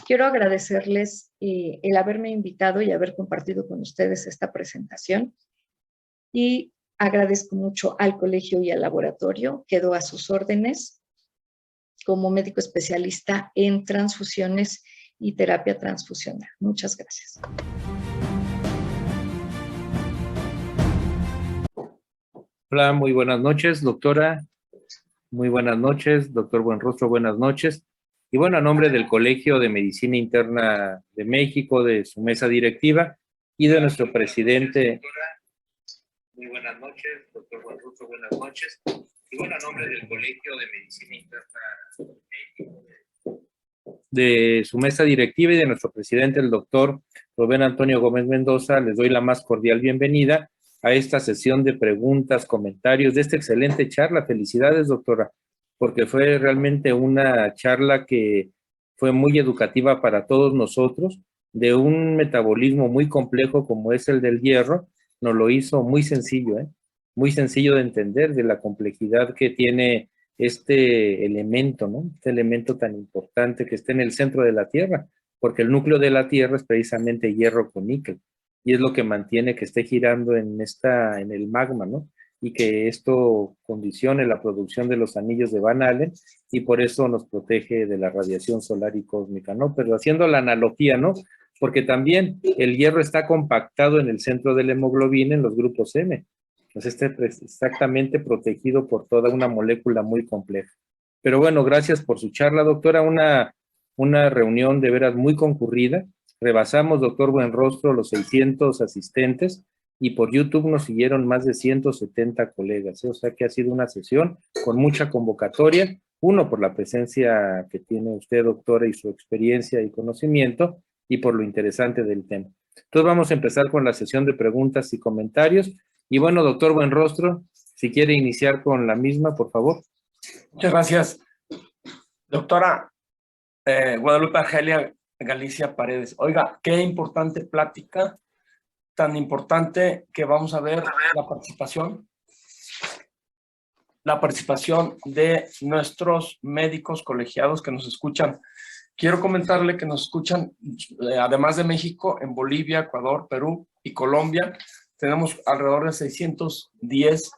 Quiero agradecerles el haberme invitado y haber compartido con ustedes esta presentación y agradezco mucho al colegio y al laboratorio. Quedo a sus órdenes como médico especialista en transfusiones y terapia transfusional. Muchas gracias. Hola, muy buenas noches, doctora. Muy buenas noches, doctor Buenrostro, buenas noches. Y bueno, a nombre del Colegio de Medicina Interna de México, de su mesa directiva y de nuestro presidente. Muy buenas noches, doctor Buenrostro, buenas noches. Y bueno, a nombre del Colegio de Medicina Interna de México, de su mesa directiva y de nuestro presidente, el doctor Rubén Antonio Gómez Mendoza, les doy la más cordial bienvenida a esta sesión de preguntas, comentarios de esta excelente charla. Felicidades, doctora, porque fue realmente una charla que fue muy educativa para todos nosotros, de un metabolismo muy complejo como es el del hierro. Nos lo hizo muy sencillo, muy sencillo de entender, de la complejidad que tiene este elemento, ¿no? Este elemento tan importante que está en el centro de la Tierra, porque el núcleo de la Tierra es precisamente hierro con níquel, y es lo que mantiene que esté girando en el magma, ¿no? Y que esto condicione la producción de los anillos de Van Allen, y por eso nos protege de la radiación solar y cósmica, ¿no? Pero haciendo la analogía, ¿no? Porque también el hierro está compactado en el centro de la hemoglobina en los grupos M. Entonces está exactamente protegido por toda una molécula muy compleja. Pero bueno, gracias por su charla, doctora. Una reunión de veras muy concurrida. Rebasamos, doctor Buenrostro, los 600 asistentes y por YouTube nos siguieron más de 170 colegas. O sea que ha sido una sesión con mucha convocatoria. Uno, por la presencia que tiene usted, doctora, y su experiencia y conocimiento, y por lo interesante del tema. Entonces vamos a empezar con la sesión de preguntas y comentarios. Y bueno, doctor Buenrostro, si quiere iniciar con la misma, por favor. Muchas gracias. Doctora Guadalupe Argelia Galicia Paredes. Oiga, qué importante plática, tan importante que vamos a ver la participación de nuestros médicos colegiados que nos escuchan quiero comentarle que nos escuchan, además de México, en Bolivia, Ecuador, Perú y Colombia. Tenemos alrededor de 610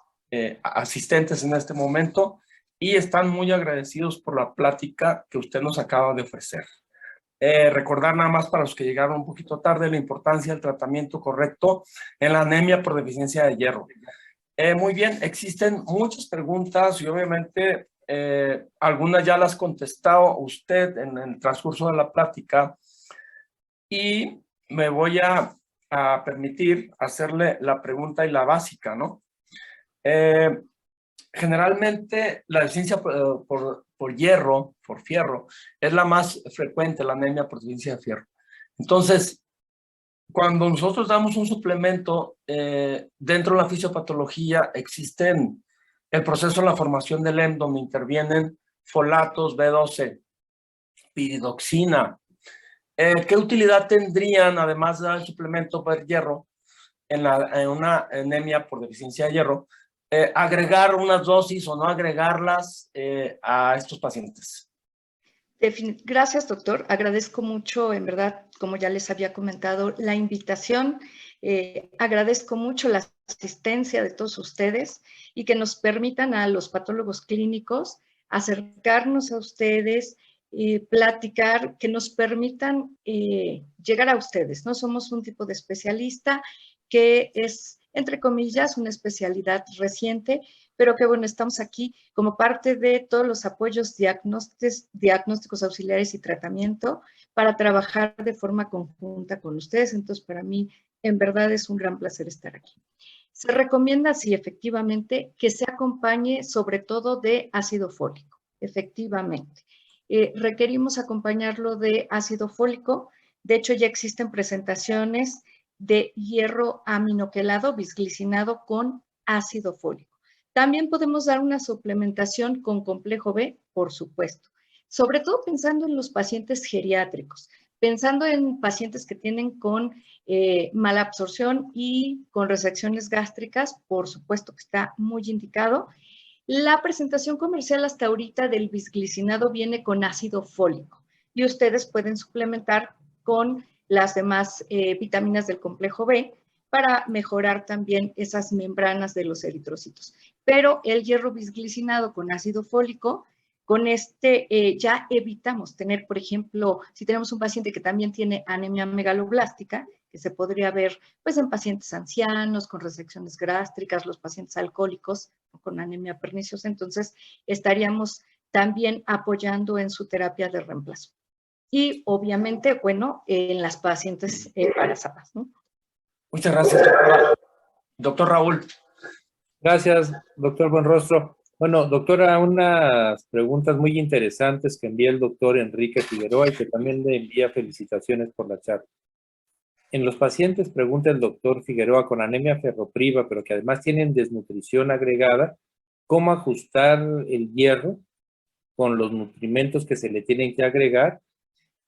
asistentes en este momento y están muy agradecidos por la plática que usted nos acaba de ofrecer. Recordar nada más para los que llegaron un poquito tarde la importancia del tratamiento correcto en la anemia por deficiencia de hierro. Muy bien, existen muchas preguntas y obviamente algunas ya las ha contestado usted en el transcurso de la plática y me voy a permitir hacerle la pregunta y la básica, ¿no? Generalmente la deficiencia por hierro, por fierro, es la más frecuente, la anemia por deficiencia de fierro. Entonces, cuando nosotros damos un suplemento, dentro de la fisiopatología existen el proceso de la formación del EM, donde intervienen folatos, B12, piridoxina. ¿Qué utilidad tendrían, además de dar el suplemento por hierro, en una anemia por deficiencia de hierro, agregar unas dosis o no agregarlas a estos pacientes? Gracias, doctor. Agradezco mucho, en verdad, como ya les había comentado, la invitación. Agradezco mucho la asistencia de todos ustedes y que nos permitan a los patólogos clínicos acercarnos a ustedes, platicar, que nos permitan llegar a ustedes. No somos un tipo de especialista que es, entre comillas, una especialidad reciente, pero que bueno, estamos aquí como parte de todos los apoyos diagnósticos auxiliares y tratamiento para trabajar de forma conjunta con ustedes. Entonces, para mí, en verdad, es un gran placer estar aquí. Se recomienda, sí, efectivamente, que se acompañe sobre todo de ácido fólico, efectivamente. Requerimos acompañarlo de ácido fólico. De hecho, ya existen presentaciones de hierro aminoquelado bisglicinado con ácido fólico. También podemos dar una suplementación con complejo B, por supuesto, sobre todo pensando en los pacientes geriátricos, pensando en pacientes que tienen con mala absorción y con resecciones gástricas, por supuesto que está muy indicado. La presentación comercial hasta ahorita del bisglicinado viene con ácido fólico y ustedes pueden suplementar con las demás vitaminas del complejo B para mejorar también esas membranas de los eritrocitos. Pero el hierro bisglicinado con ácido fólico, con ya evitamos tener, por ejemplo, si tenemos un paciente que también tiene anemia megaloblástica, que se podría ver pues en pacientes ancianos con resecciones gástricas, los pacientes alcohólicos con anemia perniciosa, entonces estaríamos también apoyando en su terapia de reemplazo. Y obviamente, bueno, en las pacientes embarazadas, ¿no? Muchas gracias, doctora. Doctor Raúl. Gracias, doctor Buenrostro. Bueno, doctora, unas preguntas muy interesantes que envía el doctor Enrique Figueroa y que también le envía felicitaciones por la charla. En los pacientes, pregunta el doctor Figueroa, con anemia ferropriva, pero que además tienen desnutrición agregada, ¿cómo ajustar el hierro con los nutrimentos que se le tienen que agregar,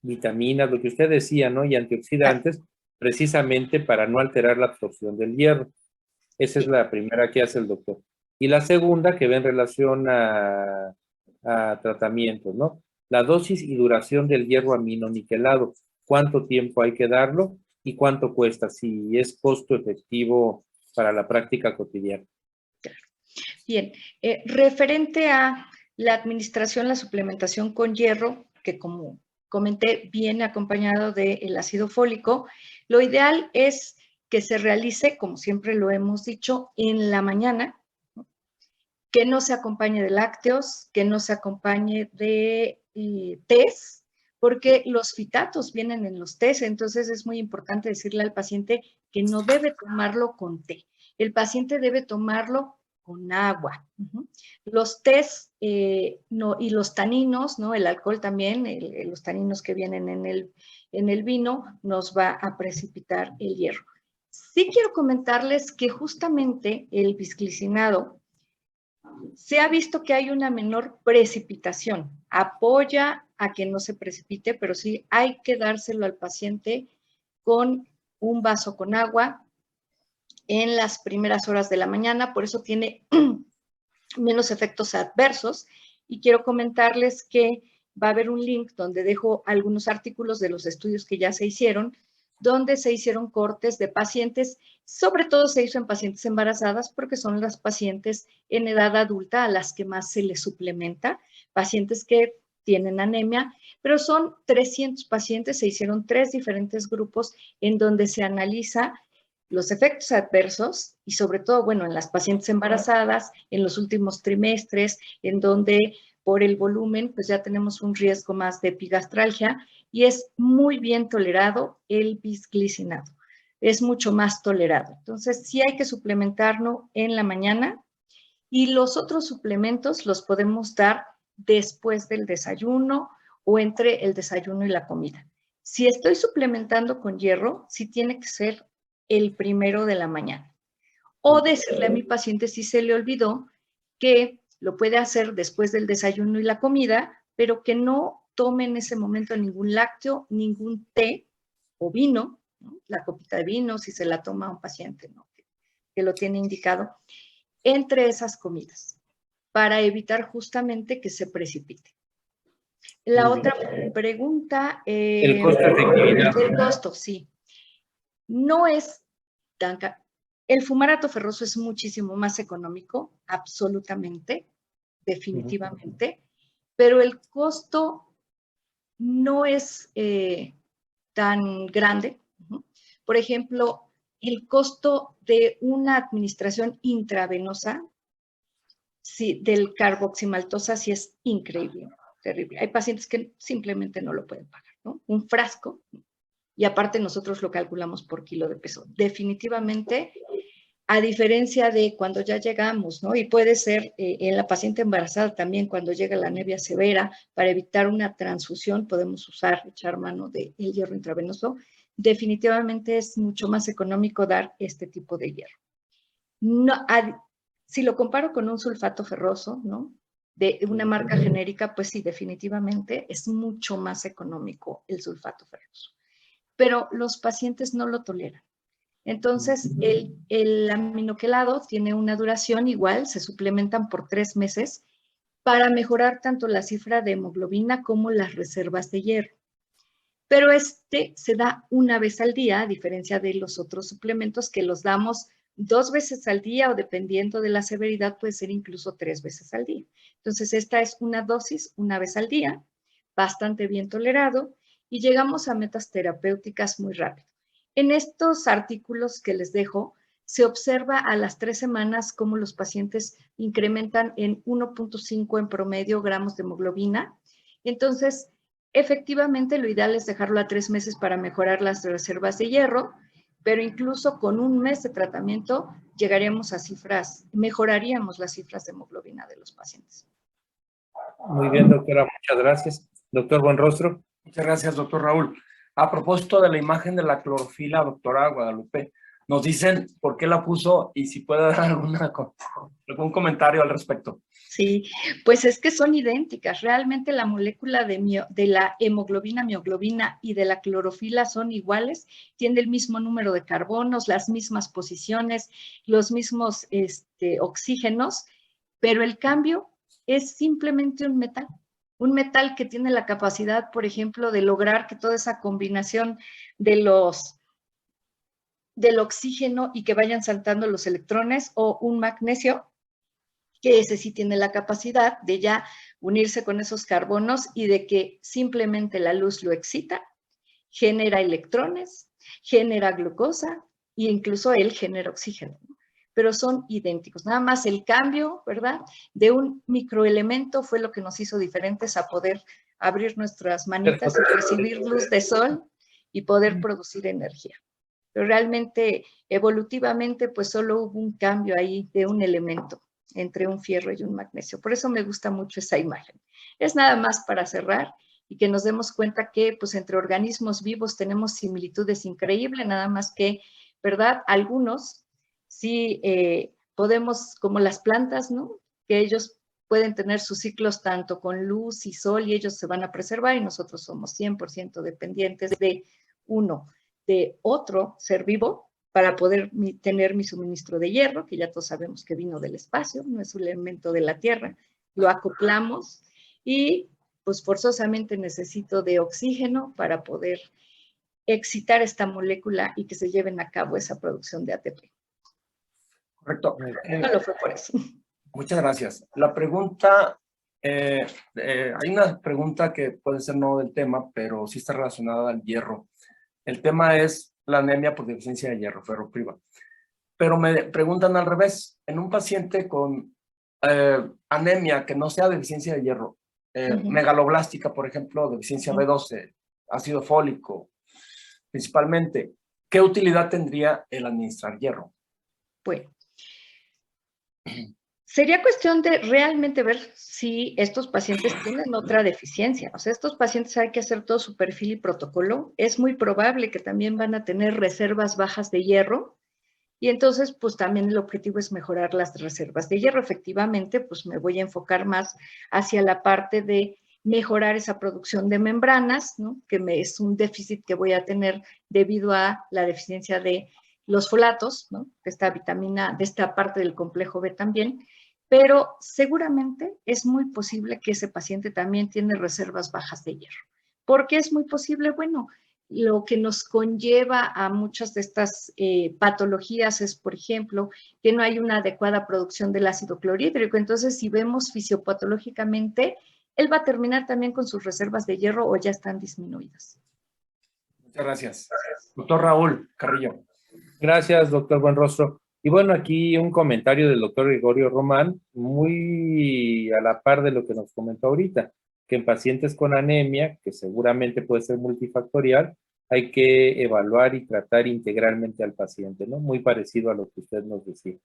vitaminas, lo que usted decía, ¿no? Y antioxidantes, precisamente para no alterar la absorción del hierro? Esa es la primera que hace el doctor. Y la segunda, que ve en relación a tratamientos, ¿no? La dosis y duración del hierro aminoniquelado, ¿cuánto tiempo hay que darlo y cuánto cuesta? Si es costo efectivo para la práctica cotidiana. Bien, referente a la administración, la suplementación con hierro, que como comenté, viene acompañado del ácido fólico, lo ideal es que se realice, como siempre lo hemos dicho, en la mañana, ¿no? Que no se acompañe de lácteos, que no se acompañe de tés, porque los fitatos vienen en los tés, entonces es muy importante decirle al paciente que no debe tomarlo con té. El paciente debe tomarlo con agua. Los tés no, y los taninos, ¿no? El alcohol también, los taninos que vienen en el vino, nos va a precipitar el hierro. Sí quiero comentarles que justamente el bisglicinado se ha visto que hay una menor precipitación. Apoya a que no se precipite, pero sí hay que dárselo al paciente con un vaso con agua en las primeras horas de la mañana, por eso tiene menos efectos adversos. Y quiero comentarles que va a haber un link donde dejo algunos artículos de los estudios que ya se hicieron, donde se hicieron cortes de pacientes, sobre todo se hizo en pacientes embarazadas porque son las pacientes en edad adulta a las que más se les suplementa, pacientes que tienen anemia, pero son 300 pacientes, se hicieron 3 diferentes grupos en donde se analiza los efectos adversos y sobre todo, bueno, en las pacientes embarazadas, en los últimos trimestres, en donde por el volumen, pues ya tenemos un riesgo más de epigastralgia y es muy bien tolerado el bisglicinato. Es mucho más tolerado. Entonces, sí hay que suplementarlo en la mañana y los otros suplementos los podemos dar después del desayuno o entre el desayuno y la comida. Si estoy suplementando con hierro, sí tiene que ser el primero de la mañana. O decirle a mi paciente si se le olvidó que lo puede hacer después del desayuno y la comida, pero que no tome en ese momento ningún lácteo, ningún té o vino, ¿no? La copita de vino, si se la toma un paciente, ¿no? que lo tiene indicado, entre esas comidas, para evitar justamente que se precipite. La otra pregunta... el costo efectividad. El costo, sí. No es tan caro. El fumarato ferroso es muchísimo más económico, absolutamente, definitivamente, pero el costo no es tan grande. Por ejemplo, el costo de una administración intravenosa del carboximaltosa sí es increíble, terrible. Hay pacientes que simplemente no lo pueden pagar, ¿no? Un frasco, y aparte nosotros lo calculamos por kilo de peso. Definitivamente, a diferencia de cuando ya llegamos, ¿no? Y puede ser en la paciente embarazada también, cuando llega la anemia severa, para evitar una transfusión, podemos echar mano del hierro intravenoso. Definitivamente es mucho más económico dar este tipo de hierro. No, si lo comparo con un sulfato ferroso, ¿no? De una marca genérica, pues sí, definitivamente es mucho más económico el sulfato ferroso. Pero los pacientes no lo toleran. Entonces, el aminoquelado tiene una duración igual, se suplementan por 3 meses para mejorar tanto la cifra de hemoglobina como las reservas de hierro. Pero este se da una vez al día, a diferencia de los otros suplementos que los damos 2 veces al día o dependiendo de la severidad puede ser incluso 3 veces al día. Entonces, esta es una dosis una vez al día, bastante bien tolerado y llegamos a metas terapéuticas muy rápido. En estos artículos que les dejo, se observa a las 3 semanas cómo los pacientes incrementan en 1.5 en promedio gramos de hemoglobina. Entonces, efectivamente, lo ideal es dejarlo a 3 meses para mejorar las reservas de hierro, pero incluso con 1 mes de tratamiento llegaríamos a mejoraríamos las cifras de hemoglobina de los pacientes. Muy bien, doctora, muchas gracias. Doctor Buenrostro. Muchas gracias, doctor Raúl. A propósito de la imagen de la clorofila, doctora Guadalupe, nos dicen por qué la puso y si puede dar algún comentario al respecto. Sí, pues es que son idénticas. Realmente la molécula de la hemoglobina, mioglobina y de la clorofila son iguales. Tiene el mismo número de carbonos, las mismas posiciones, los mismos oxígenos, pero el cambio es simplemente un metal. Un metal que tiene la capacidad, por ejemplo, de lograr que toda esa combinación del oxígeno y que vayan saltando los electrones, o un magnesio, que ese sí tiene la capacidad de ya unirse con esos carbonos y de que simplemente la luz lo excita, genera electrones, genera glucosa e incluso él genera oxígeno. Pero son idénticos. Nada más el cambio, ¿verdad?, de un microelemento fue lo que nos hizo diferentes a poder abrir nuestras manitas y recibir luz de sol y poder producir energía. Pero realmente, evolutivamente, pues solo hubo un cambio ahí de un elemento entre un fierro y un magnesio. Por eso me gusta mucho esa imagen. Es nada más para cerrar y que nos demos cuenta que pues entre organismos vivos tenemos similitudes increíbles, nada más que, ¿verdad?, algunos sí podemos, como las plantas, ¿no?, que ellos pueden tener sus ciclos tanto con luz y sol y ellos se van a preservar y nosotros somos 100% dependientes de otro ser vivo para poder tener mi suministro de hierro, que ya todos sabemos que vino del espacio, no es un elemento de la Tierra, lo acoplamos y pues forzosamente necesito de oxígeno para poder excitar esta molécula y que se lleven a cabo esa producción de ATP. Correcto. Solo fue por eso. Muchas gracias. La pregunta, hay una pregunta que puede ser no del tema, pero sí está relacionada al hierro. El tema es la anemia por deficiencia de hierro, ferropriva. Pero me preguntan al revés, en un paciente con anemia que no sea deficiencia de hierro, megaloblástica, por ejemplo, deficiencia B12, ácido fólico, principalmente, ¿qué utilidad tendría el administrar hierro? Bueno, sería cuestión de realmente ver si estos pacientes tienen otra deficiencia. O sea, estos pacientes hay que hacer todo su perfil y protocolo. Es muy probable que también van a tener reservas bajas de hierro. Y entonces, pues también el objetivo es mejorar las reservas de hierro. Efectivamente, pues me voy a enfocar más hacia la parte de mejorar esa producción de membranas, ¿no? Que es un déficit que voy a tener debido a la deficiencia de los folatos, ¿no? De esta vitamina, de esta parte del complejo B también. Pero seguramente es muy posible que ese paciente también tiene reservas bajas de hierro. ¿Por qué es muy posible? Bueno, lo que nos conlleva a muchas de estas patologías es, por ejemplo, que no hay una adecuada producción del ácido clorhídrico. Entonces, si vemos fisiopatológicamente, él va a terminar también con sus reservas de hierro o ya están disminuidas. Muchas gracias. Doctor Raúl Carrillo. Gracias, doctor Buenrostro. Y bueno, aquí un comentario del doctor Gregorio Román, muy a la par de lo que nos comentó ahorita, que en pacientes con anemia, que seguramente puede ser multifactorial, hay que evaluar y tratar integralmente al paciente, ¿no? Muy parecido a lo que usted nos decía.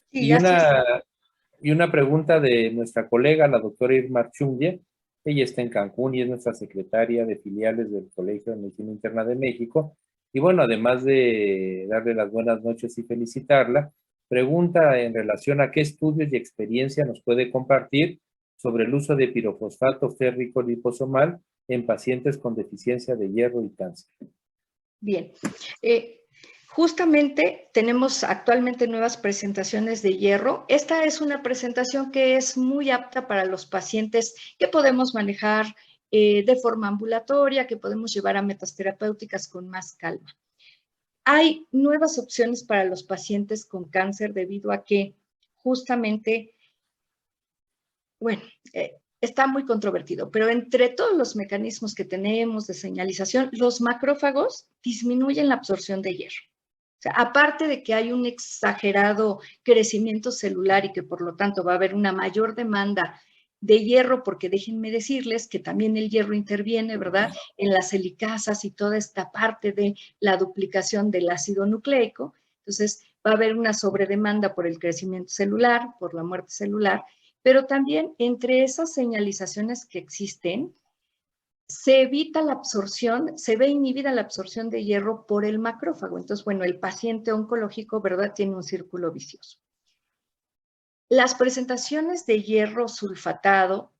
Sí, Y una pregunta de nuestra colega, la doctora Irma Archundia. Ella está en Cancún y es nuestra secretaria de filiales del Colegio de Medicina Interna de México. Y bueno, además de darle las buenas noches y felicitarla, pregunta en relación a qué estudios y experiencia nos puede compartir sobre el uso de pirofosfato férrico liposomal en pacientes con deficiencia de hierro y cáncer. Bien. Justamente tenemos actualmente nuevas presentaciones de hierro. Esta es una presentación que es muy apta para los pacientes que podemos manejar de forma ambulatoria, que podemos llevar a metas terapéuticas con más calma. Hay nuevas opciones para los pacientes con cáncer debido a que justamente, bueno, está muy controvertido, pero entre todos los mecanismos que tenemos de señalización, los macrófagos disminuyen la absorción de hierro. O sea, aparte de que hay un exagerado crecimiento celular y que por lo tanto va a haber una mayor demanda de hierro, porque déjenme decirles que también el hierro interviene, ¿verdad?, en las helicasas y toda esta parte de la duplicación del ácido nucleico. Entonces, va a haber una sobredemanda por el crecimiento celular, por la muerte celular, pero también entre esas señalizaciones que existen, se evita la absorción, se ve inhibida la absorción de hierro por el macrófago. Entonces, bueno, el paciente oncológico, ¿verdad?, tiene un círculo vicioso. Las presentaciones de hierro sulfatado,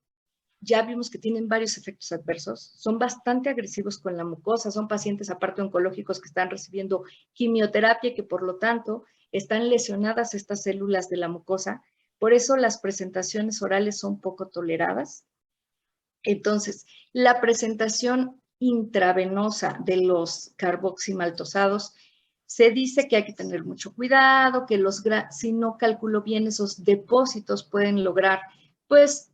ya vimos que tienen varios efectos adversos, son bastante agresivos con la mucosa, son pacientes aparte oncológicos que están recibiendo quimioterapia y que por lo tanto están lesionadas estas células de la mucosa. Por eso las presentaciones orales son poco toleradas. Entonces, la presentación intravenosa de los carboximaltosados, se dice que hay que tener mucho cuidado, que si no calculo bien esos depósitos pueden lograr, pues,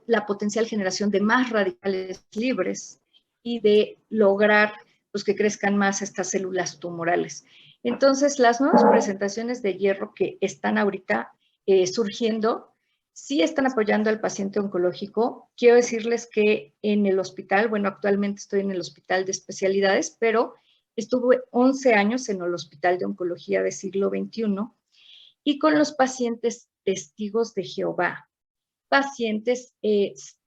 la potencial generación de más radicales libres y de lograr pues, que crezcan más estas células tumorales. Entonces, las nuevas presentaciones de hierro que están ahorita surgiendo, sí están apoyando al paciente oncológico. Quiero decirles que en el hospital, bueno, actualmente estoy en el hospital de especialidades, pero estuve 11 años en el hospital de oncología del siglo XXI y con los pacientes testigos de Jehová, pacientes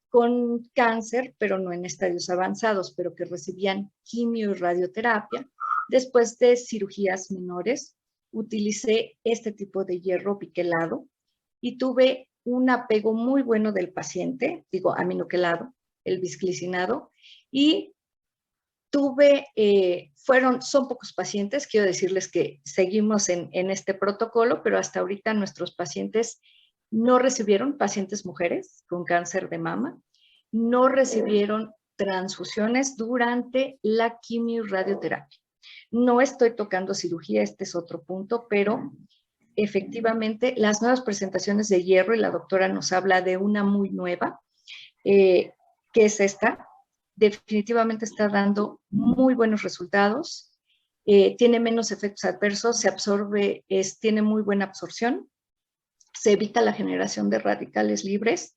con cáncer, pero no en estadios avanzados, pero que recibían quimio y radioterapia. Después de cirugías menores, utilicé este tipo de hierro biquelado y tuve un apego muy bueno del paciente, digo aminoquelado, el bisglicinado, y tuve, son pocos pacientes, quiero decirles que seguimos en este protocolo, pero hasta ahorita nuestros pacientes no recibieron pacientes mujeres con cáncer de mama, no recibieron transfusiones durante la quimio y radioterapia. No estoy tocando cirugía, este es otro punto, pero efectivamente las nuevas presentaciones de hierro, y la doctora nos habla de una muy nueva, que es esta, definitivamente está dando muy buenos resultados, tiene menos efectos adversos, se absorbe, tiene muy buena absorción, se evita la generación de radicales libres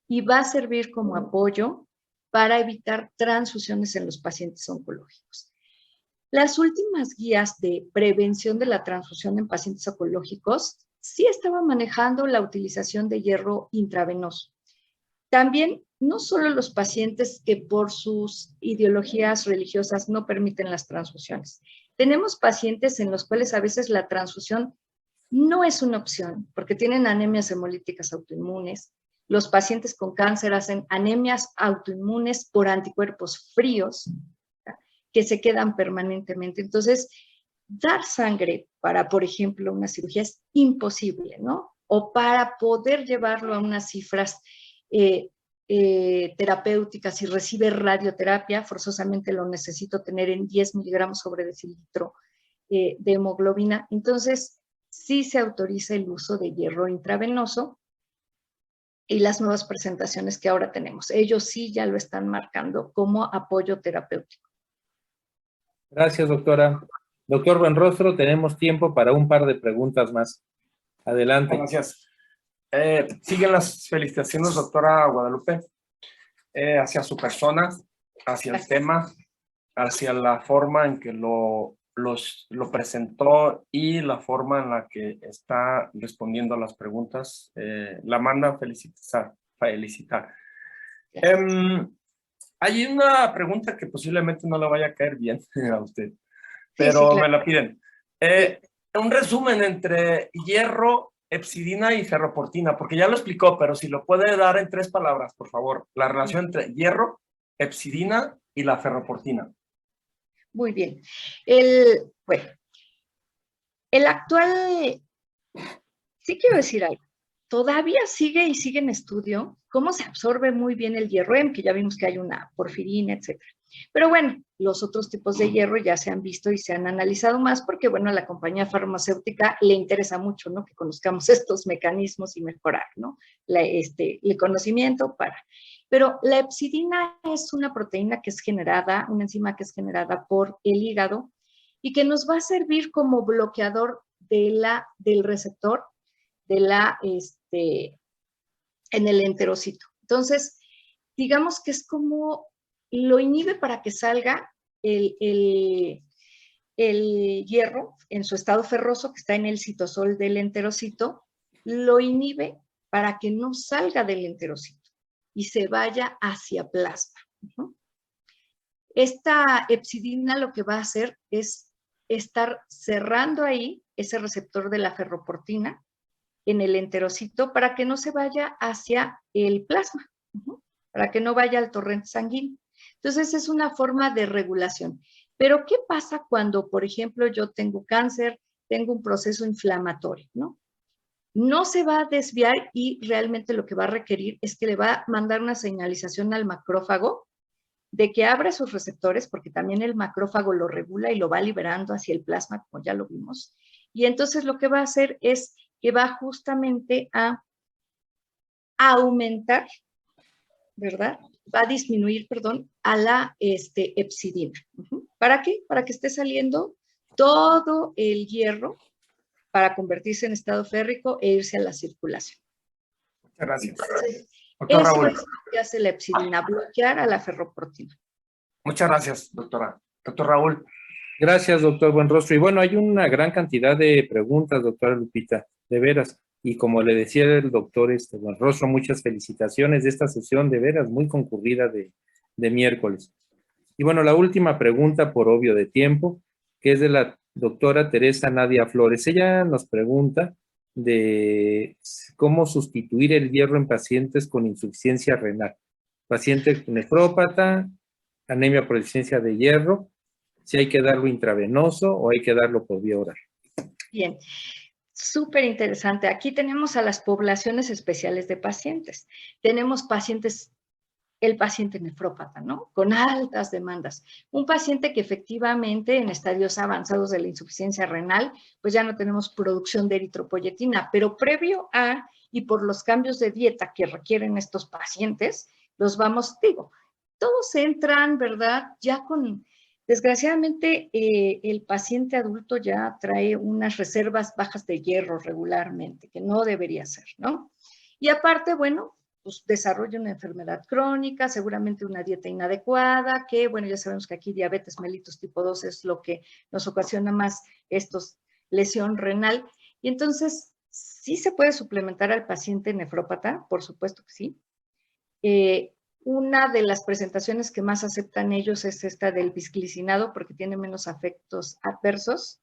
y va a servir como apoyo para evitar transfusiones en los pacientes oncológicos. Las últimas guías de prevención de la transfusión en pacientes oncológicos sí estaban manejando la utilización de hierro intravenoso. También, no solo los pacientes que por sus ideologías religiosas no permiten las transfusiones. Tenemos pacientes en los cuales a veces la transfusión no es una opción, porque tienen anemias hemolíticas autoinmunes. Los pacientes con cáncer hacen anemias autoinmunes por anticuerpos fríos, que se quedan permanentemente. Entonces, dar sangre para, por ejemplo, una cirugía es imposible, ¿no? O para poder llevarlo a unas cifras terapéuticas, si recibe radioterapia, forzosamente lo necesito tener en 10 miligramos sobre decilitro de hemoglobina. Entonces, sí se autoriza el uso de hierro intravenoso y las nuevas presentaciones que ahora tenemos. Ellos sí ya lo están marcando como apoyo terapéutico. Gracias, doctora. Doctor Buenrostro, tenemos tiempo para un par de preguntas más. Adelante. Gracias. Siguen las felicitaciones, doctora Guadalupe, hacia su persona, hacia el tema, hacia la forma en que lo presentó y la forma en la que está respondiendo a las preguntas. La manda felicitar. Hay una pregunta que posiblemente no le vaya a caer bien a usted, pero sí, claro, me la piden. Un resumen entre hierro, epsidina y ferroportina, porque ya lo explicó, pero si lo puede dar en 3 palabras, por favor. La relación entre hierro, epsidina y la ferroportina. Muy bien. Bueno, el actual, sí quiero decir algo, todavía sigue y sigue en estudio cómo se absorbe muy bien el hierro, que ya vimos que hay una porfirina, etc. Pero bueno, los otros tipos de hierro ya se han visto y se han analizado más porque, bueno, a la compañía farmacéutica le interesa mucho, ¿no? Que conozcamos estos mecanismos y mejorar, ¿no? El conocimiento para... Pero la epsidina es una proteína que es generada, una enzima que es generada por el hígado y que nos va a servir como bloqueador del receptor en el enterocito. Entonces, digamos que es como lo inhibe para que salga el hierro en su estado ferroso, que está en el citosol del enterocito, lo inhibe para que no salga del enterocito y se vaya hacia plasma. Esta epsidina lo que va a hacer es estar cerrando ahí ese receptor de la ferroportina en el enterocito para que no se vaya hacia el plasma, para que no vaya al torrente sanguíneo. Entonces, es una forma de regulación. Pero, ¿qué pasa cuando, por ejemplo, yo tengo cáncer, tengo un proceso inflamatorio, ¿no? No se va a desviar y realmente lo que va a requerir es que le va a mandar una señalización al macrófago de que abre sus receptores, porque también el macrófago lo regula y lo va liberando hacia el plasma, como ya lo vimos. Y entonces lo que va a hacer es que va justamente a aumentar, ¿verdad? Va a disminuir, perdón, a la epsidina. ¿Para qué? Para que esté saliendo todo el hierro para convertirse en estado férrico e irse a la circulación. Muchas gracias. Entonces, doctor Raúl. eso es lo que hace la epsidina, bloquear a la ferroportina. Muchas gracias, doctora. Doctor Raúl. Gracias, doctor Buenrostro. Y bueno, hay una gran cantidad de preguntas, doctora Lupita, de veras. Y como le decía el doctor Buenrostro, muchas felicitaciones de esta sesión de veras muy concurrida de miércoles. Y bueno, la última pregunta, por obvio de tiempo, que es de la doctora Teresa Nadia Flores. Ella nos pregunta de cómo sustituir el hierro en pacientes con insuficiencia renal. Paciente nefrópata, anemia por deficiencia de hierro, si hay que darlo intravenoso o hay que darlo por vía oral. Bien. Súper interesante. Aquí tenemos a las poblaciones especiales de pacientes. Tenemos pacientes, el paciente nefrópata, ¿no? Con altas demandas. Un paciente que efectivamente en estadios avanzados de la insuficiencia renal, pues ya no tenemos producción de eritropoyetina, pero previo a y por los cambios de dieta que requieren estos pacientes, los vamos, digo, todos entran, ¿verdad? Ya con, desgraciadamente, el paciente adulto ya trae unas reservas bajas de hierro regularmente, que no debería ser, ¿no? Y aparte, bueno, pues desarrolla una enfermedad crónica, seguramente una dieta inadecuada, que bueno, ya sabemos que aquí diabetes mellitus tipo 2 es lo que nos ocasiona más estos lesión renal. Y entonces, ¿sí se puede suplementar al paciente nefrópata? Por supuesto que sí. Una de las presentaciones que más aceptan ellos es esta del bisglicinado porque tiene menos efectos adversos.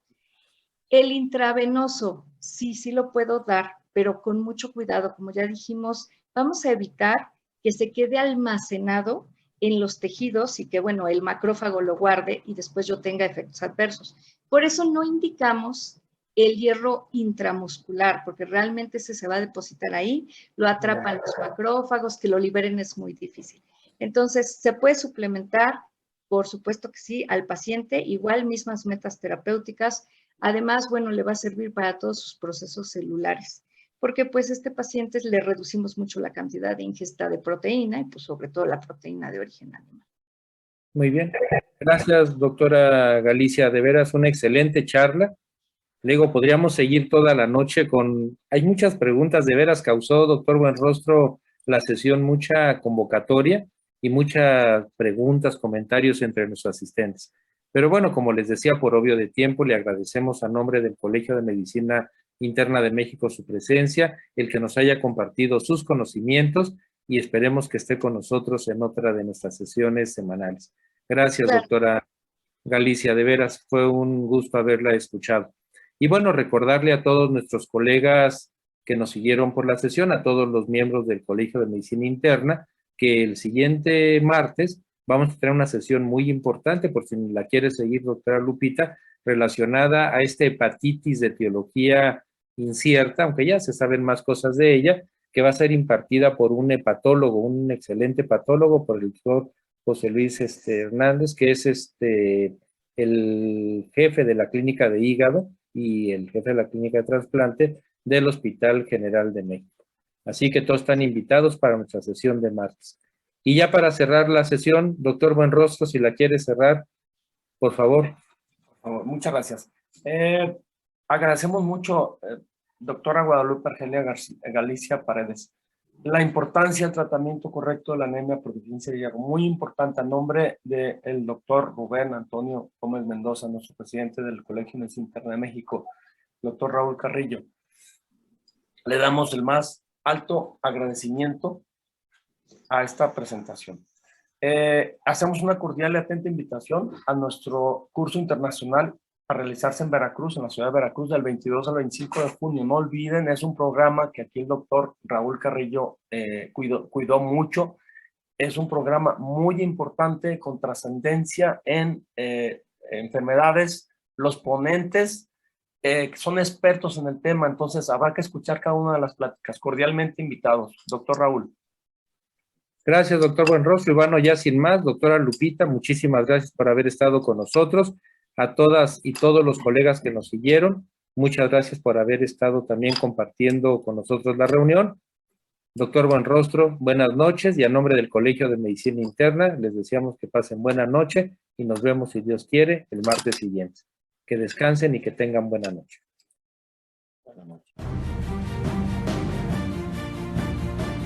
El intravenoso, sí lo puedo dar, pero con mucho cuidado. Como ya dijimos, vamos a evitar que se quede almacenado en los tejidos y que, bueno, el macrófago lo guarde y después yo tenga efectos adversos. Por eso no indicamos el hierro intramuscular, porque realmente ese se va a depositar ahí, lo atrapan los macrófagos, que lo liberen es muy difícil. Entonces, ¿se puede suplementar? Por supuesto que sí, al paciente, igual mismas metas terapéuticas. Además, bueno, le va a servir para todos sus procesos celulares, porque pues este paciente le reducimos mucho la cantidad de ingesta de proteína y pues sobre todo la proteína de origen animal. Muy bien. Gracias, doctora Galicia. De veras, una excelente charla. Luego podríamos seguir toda la noche con... Hay muchas preguntas, de veras causó, doctor Buenrostro, la sesión mucha convocatoria y muchas preguntas, comentarios entre nuestros asistentes. Pero bueno, como les decía, por obvio de tiempo, le agradecemos a nombre del Colegio de Medicina Interna de México su presencia, el que nos haya compartido sus conocimientos y esperemos que esté con nosotros en otra de nuestras sesiones semanales. Gracias, Claro. doctora Galicia, de veras fue un gusto haberla escuchado. Y bueno, recordarle a todos nuestros colegas que nos siguieron por la sesión, a todos los miembros del Colegio de Medicina Interna, que el siguiente martes vamos a tener una sesión muy importante, por si la quiere seguir, doctora Lupita, relacionada a esta hepatitis de etiología incierta, aunque ya se saben más cosas de ella, que va a ser impartida por un hepatólogo, un excelente hepatólogo, por el doctor José Luis Hernández, que es el jefe de la clínica de hígado y el jefe de la clínica de trasplante del Hospital General de México. Así que todos están invitados para nuestra sesión de martes. Y ya para cerrar la sesión, doctor Buenrostro, si la quiere cerrar, por favor. Por favor, muchas gracias. Agradecemos mucho, doctora Guadalupe Argelia Galicia Paredes, la importancia del tratamiento correcto de la anemia por deficiencia de hierro. Muy importante, a nombre del doctor Rubén Antonio Gómez Mendoza, nuestro presidente del Colegio de Medicina Interna de México, doctor Raúl Carrillo, le damos el más alto agradecimiento a esta presentación. Hacemos una cordial y atenta invitación a nuestro curso internacional a realizarse en Veracruz, en la ciudad de Veracruz, del 22 al 25 de junio. No olviden, es un programa que aquí el doctor Raúl Carrillo cuidó mucho. Es un programa muy importante con trascendencia en enfermedades. Los ponentes son expertos en el tema, entonces habrá que escuchar cada una de las pláticas. Cordialmente invitados. Doctor Raúl. Gracias, doctor Buenrostro. Y bueno, ya sin más, doctora Lupita, muchísimas gracias por haber estado con nosotros. A todas y todos los colegas que nos siguieron, muchas gracias por haber estado también compartiendo con nosotros la reunión. Doctor Buenrostro, buenas noches y a nombre del Colegio de Medicina Interna les deseamos que pasen buena noche y nos vemos, si Dios quiere, el martes siguiente. Que descansen y que tengan buena noche. Buenas noches.